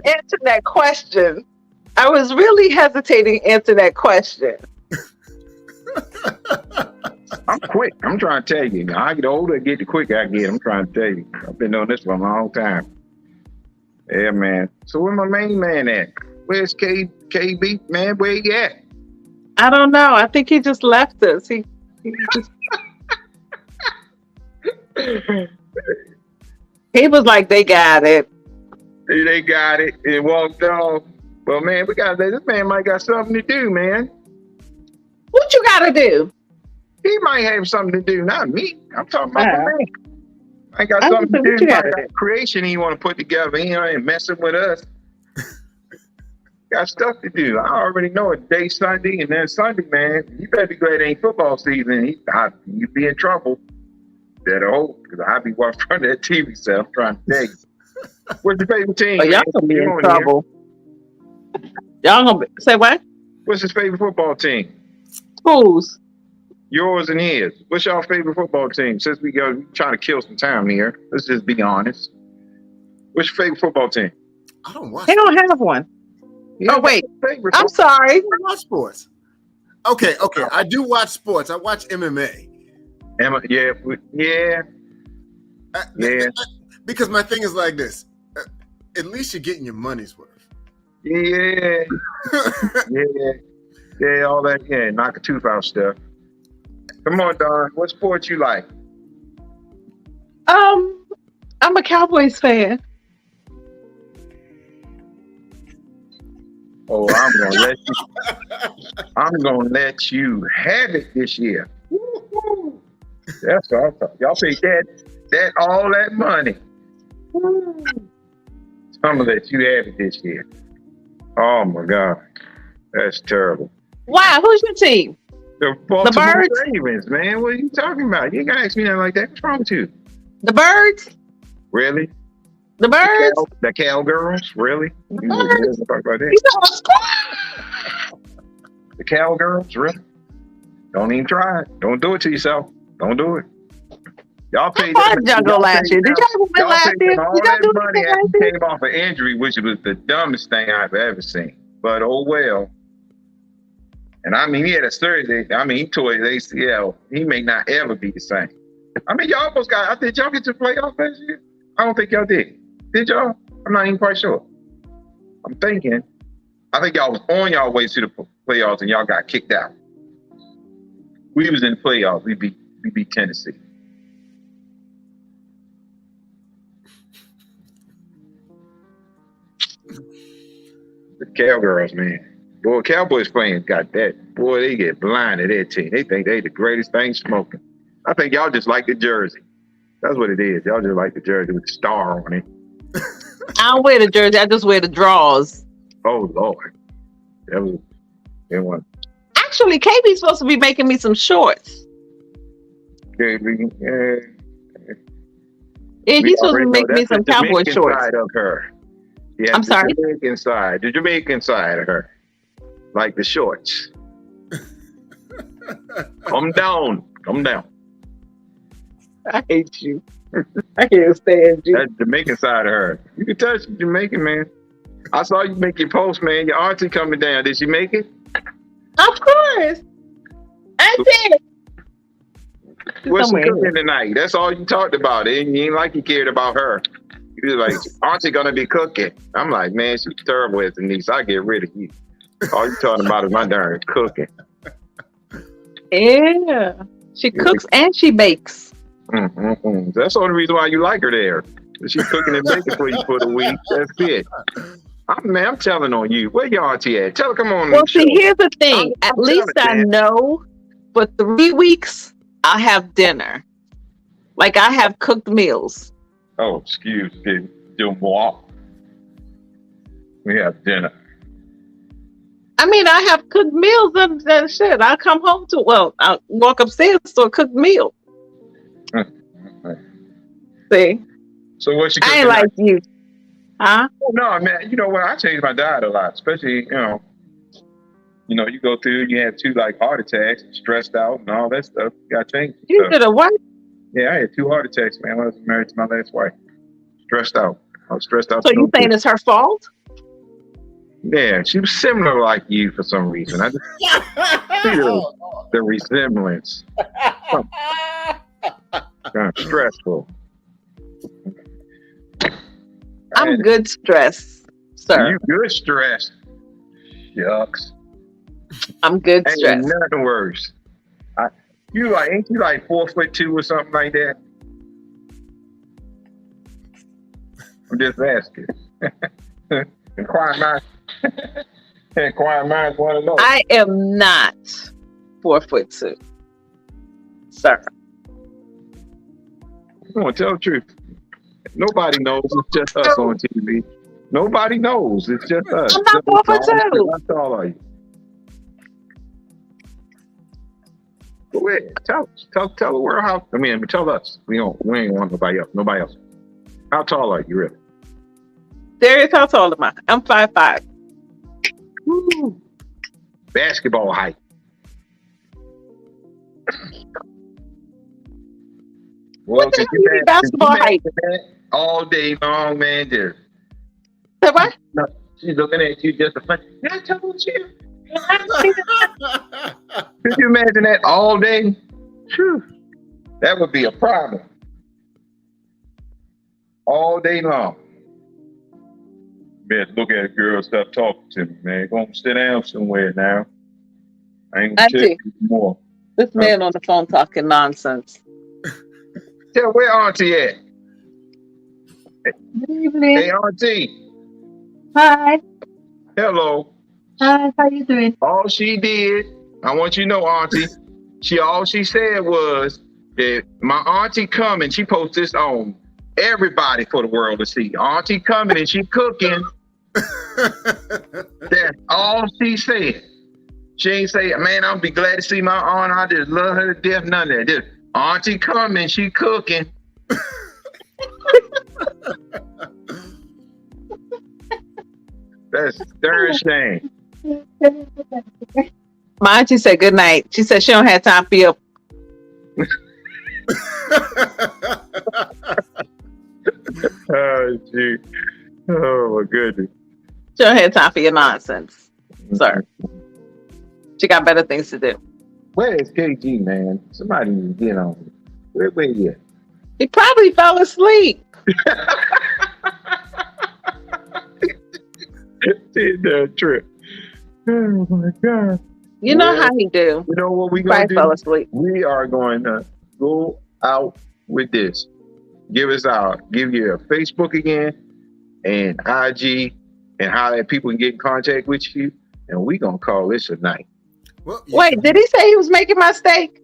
answer that question. I was really hesitating to answer that question. I'm quick. I'm trying to tell you. Now, I get older, the quicker I get. I'm trying to tell you. I've been doing this for a long time. Yeah, man. So where my main man at? Where's KB, man? Where he at? I don't know. I think he just left us. He just... He was like, they got it. They got it. It walked off. Well, man, this man might got something to do, man. What you gotta do? He might have something to do, not me. I'm talking about the man. I got something to do. He got creation he want to put together. He ain't messing with us. Got stuff to do. I already know it's day Sunday, and then Sunday, man, you better be glad it ain't football season. You'd be in trouble. Because I be watching front of that TV set. I'm trying to tell you. What's your favorite team? Oh, y'all gonna be in trouble. Y'all gonna say what? What's his favorite football team? Whose? Yours and his. What's y'all favorite football team? Since we trying to kill some time here, let's just be honest. What's your favorite football team? I don't watch. They don't have one. Yeah, oh wait, I'm sorry. I watch sports. Okay. I do watch sports. I watch MMA. Yeah. Because my thing is like this. At least you're getting your money's worth. Yeah. Yeah, all that. Yeah, knock a tooth out stuff. Come on, Don. What sport you like? I'm a Cowboys fan. Oh, I'm gonna let you have it this year. Woo-hoo. That's what I thought. Y'all paid that all that money. Woo. I'm gonna let you have it this year. Oh my God, that's terrible. Why? Who's your team? The Baltimore Birds? Ravens, man. What are you talking about? You ain't gotta ask me nothing like that. What's wrong with you? The Birds? Really? The Birds? The Cowgirls? Really? You Birds? talk about that? You know what? The Cowgirls? Really? Don't even try it. Don't do it to yourself. Don't do it. Y'all paid How far did y'all go last year? Did y'all win last year? all Did y'all that do money anything after last year? came off an injury, which was the dumbest thing I've ever seen. But oh well. And I mean, he had a surgery. I mean, he tore his ACL. He may not ever be the same. I mean, y'all almost got. Did y'all get to the playoffs last year? I don't think y'all did. Did y'all? I'm not even quite sure. I'm thinking. I think y'all was on y'all way to the playoffs and y'all got kicked out. We was in the playoffs. We beat Tennessee. The Cowgirls, man. Boy, Cowboys fans got that. Boy, they get blind at their team. They think they the greatest thing smoking. I think y'all just like the jersey. That's what it is. Y'all just like the jersey with the star on it. I don't wear the jersey. I just wear the drawers. Oh, Lord. That was. Actually, KB's supposed to be making me some shorts. Yeah, he's supposed to make me some cowboy shorts. Side of her. Yeah, I'm sorry? The Jamaican side of her. Like the shorts. Come down. I hate you. I can't stand you. That's the Jamaican side of her. You can touch the Jamaican, man. I saw you make your post, man. Your auntie coming down. Did she make it? Of course. I did. What's she cooking tonight? That's all you talked about. You ain't like you cared about her. You was like, auntie gonna be cooking. I'm like, man, she's terrible as a niece. I get rid of you. All you talking about is my darn cooking. Yeah. She cooks and she bakes. Mm-hmm. That's the only reason why you like her there. She's cooking and baking for you for the week. That's it. I'm telling on you. Where your auntie at? Tell her, come on. Well, see, here's the thing. At least I know for 3 weeks, I have dinner. Like, I have cooked meals. Oh, excuse me. We have dinner. I mean, I have cooked meals and shit. I come home I'll walk upstairs to a cooked meal. See? So what you cooking? I ain't like you. Huh? No, man, you know what? I changed my diet a lot, especially, you go through, you have 2 like heart attacks, stressed out and all that stuff. You got to change. You did a what? Yeah, I had 2 heart attacks, man, when I was married to my last wife. Stressed out. I was stressed out. So you saying it's her fault? Yeah, she was similar like you for some reason. I just see the resemblance. Kind of stressful. I'm good stressed, sir. You good stressed? Shucks. I'm good Ain't stressed. nothing worse. Ain't you like 4'2" or something like that? I'm just asking. Inquiring minds want to know. I am not 4'2", sir. Come on, tell the truth. Nobody knows. It's just us on TV. Nobody knows. It's just us. I'm not 4'2". How tall are you? Go ahead. Tell the world how. Tell us. We ain't want nobody else. Nobody else. How tall are you, really? Darius, how tall am I? I'm 5'5". Woo. Basketball height. Well, What the hell you mean basketball height? All day long, man. There. So what? No, she's looking at you just a fun. I told you. Could you imagine that all day? Whew. That would be a problem. All day long. Man, look at a girl, stop talking to me, man. Go sit down somewhere now. I ain't gonna tell you more. This man on the phone talking nonsense. Tell where Auntie at? Good evening. Hey, Auntie. Hi. Hello. Hi. How you doing? All she did, I want you to know, Auntie, all she said was that my auntie coming, she posts this on everybody for the world to see. Auntie coming and she cooking. That's all she said. She ain't say, man, I'll be glad to see my aunt. I just love her to death. None of that. Just, auntie coming, she cooking. That's third shame. My auntie said good night. She said she don't have time for you. Oh, gee. Oh, my goodness. She don't have time for your nonsense, sir. She got better things to do. Where is KG, man? Somebody need to get on him. Where he at? He probably fell asleep. Did that trip. Oh, my God. You know how he do. You know what we He going probably to do? fell asleep. We are going to go out with this. Give you a Facebook again and IG and how that people can get in contact with you. And we going to call this a night. Well, Wait, did he say he was making my steak?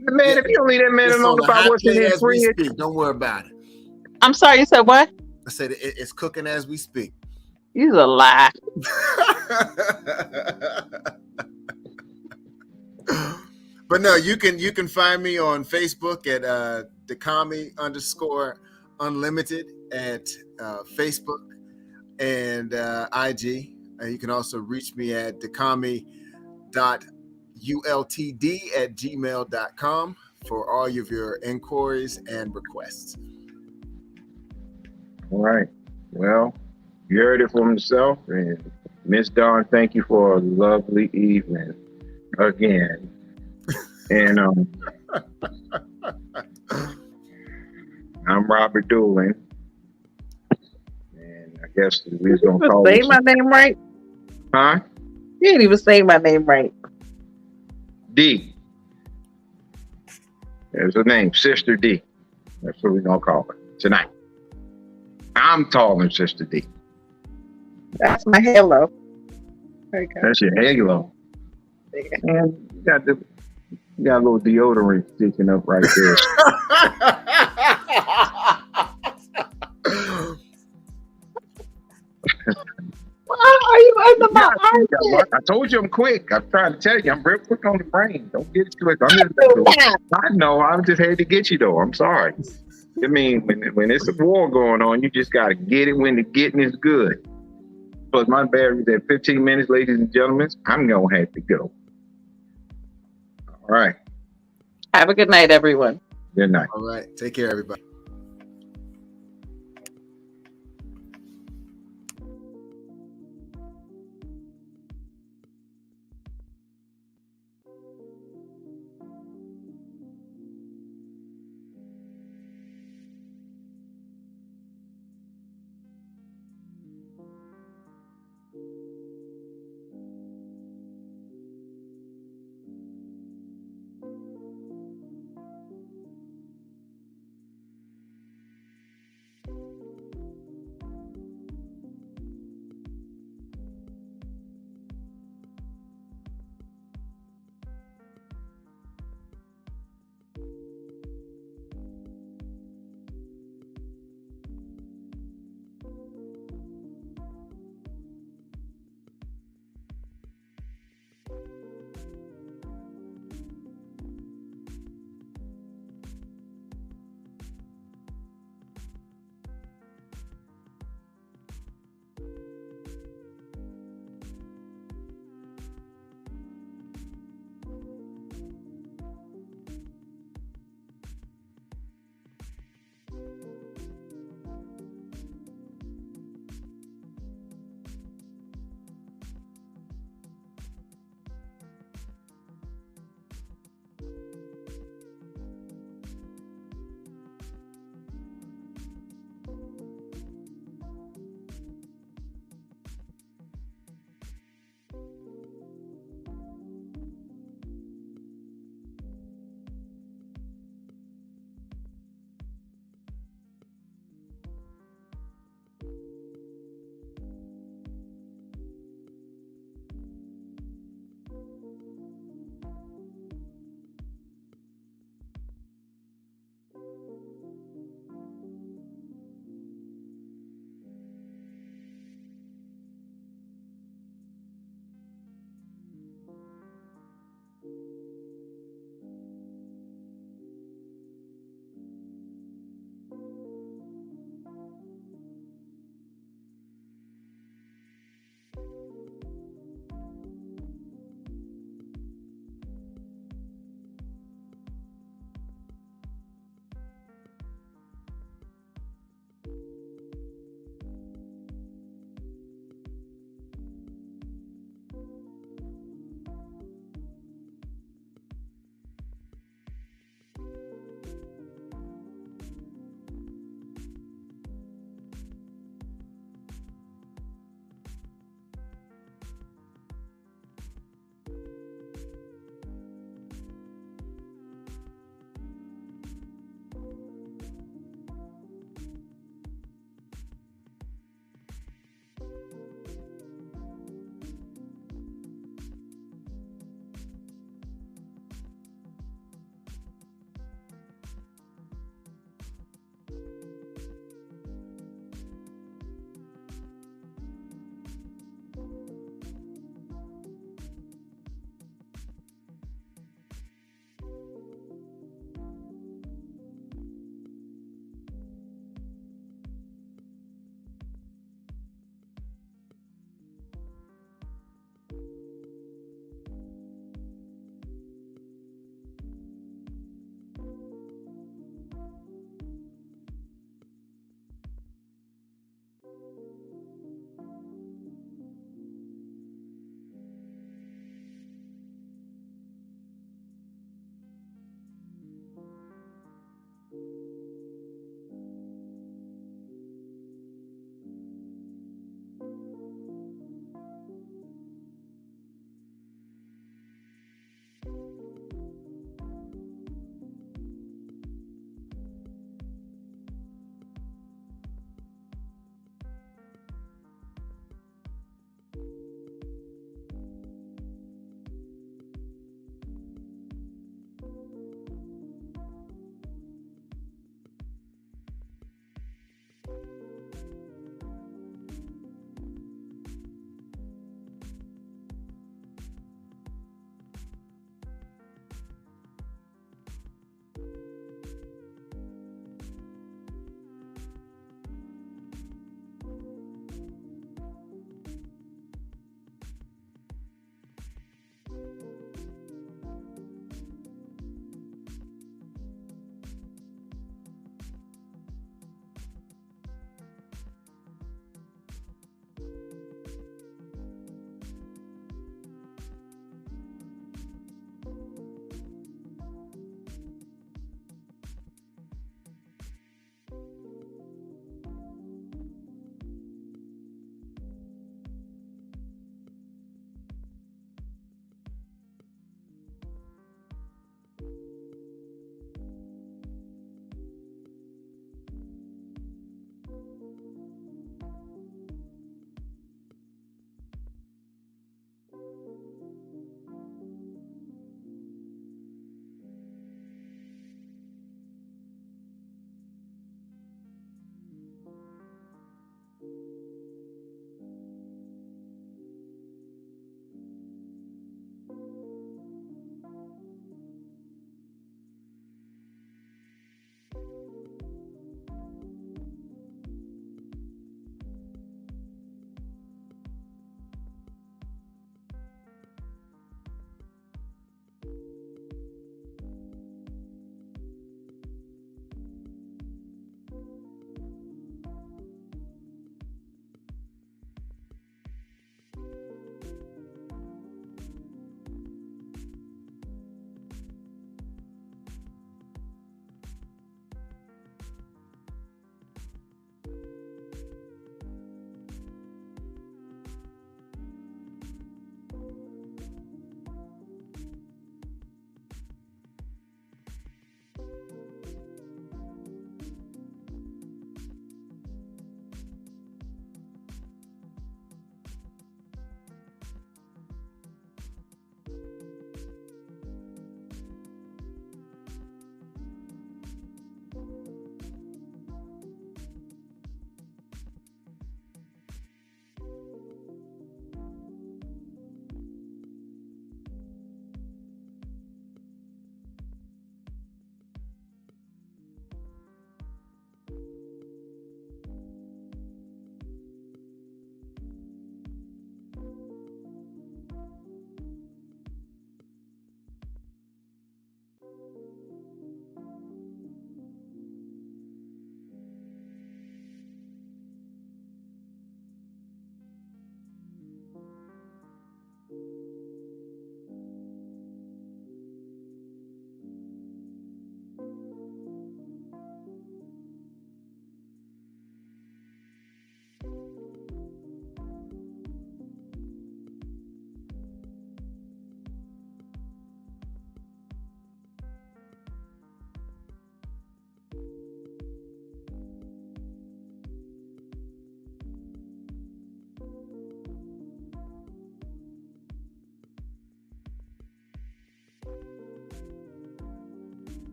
Man, if you don't leave that man alone about what's in his fridge. Don't worry about it. I'm sorry, you said what? I said it's cooking as we speak. You's a lie. But no, you can find me on Facebook at DaCami_Unlimited at Facebook and IG. You can also reach me at DaCami.ultd@gmail.com for all of your inquiries and requests. All right. Well, you heard it from himself. And Miss Dawn, thank you for a lovely evening again. And I'm Robert Doolin. And I guess we was going to call say my name right? Huh? You didn't even say my name right. D. There's her name, Sister D. That's what we're going to call her tonight. I'm calling Sister D. That's my halo. Okay. That's your halo. And you got a little deodorant sticking up right there. Why are you under my armpit? I told you I'm quick. I'm trying to tell you, I'm real quick on the brain. Don't get it quick. I know. I just had to get you though. I'm sorry. I mean, when it's a war going on, you just got to get it when the getting is good. Plus, my battery's at 15 minutes, ladies and gentlemen. I'm going to have to go. All right. Have a good night, everyone. Good night. All right. Take care, everybody.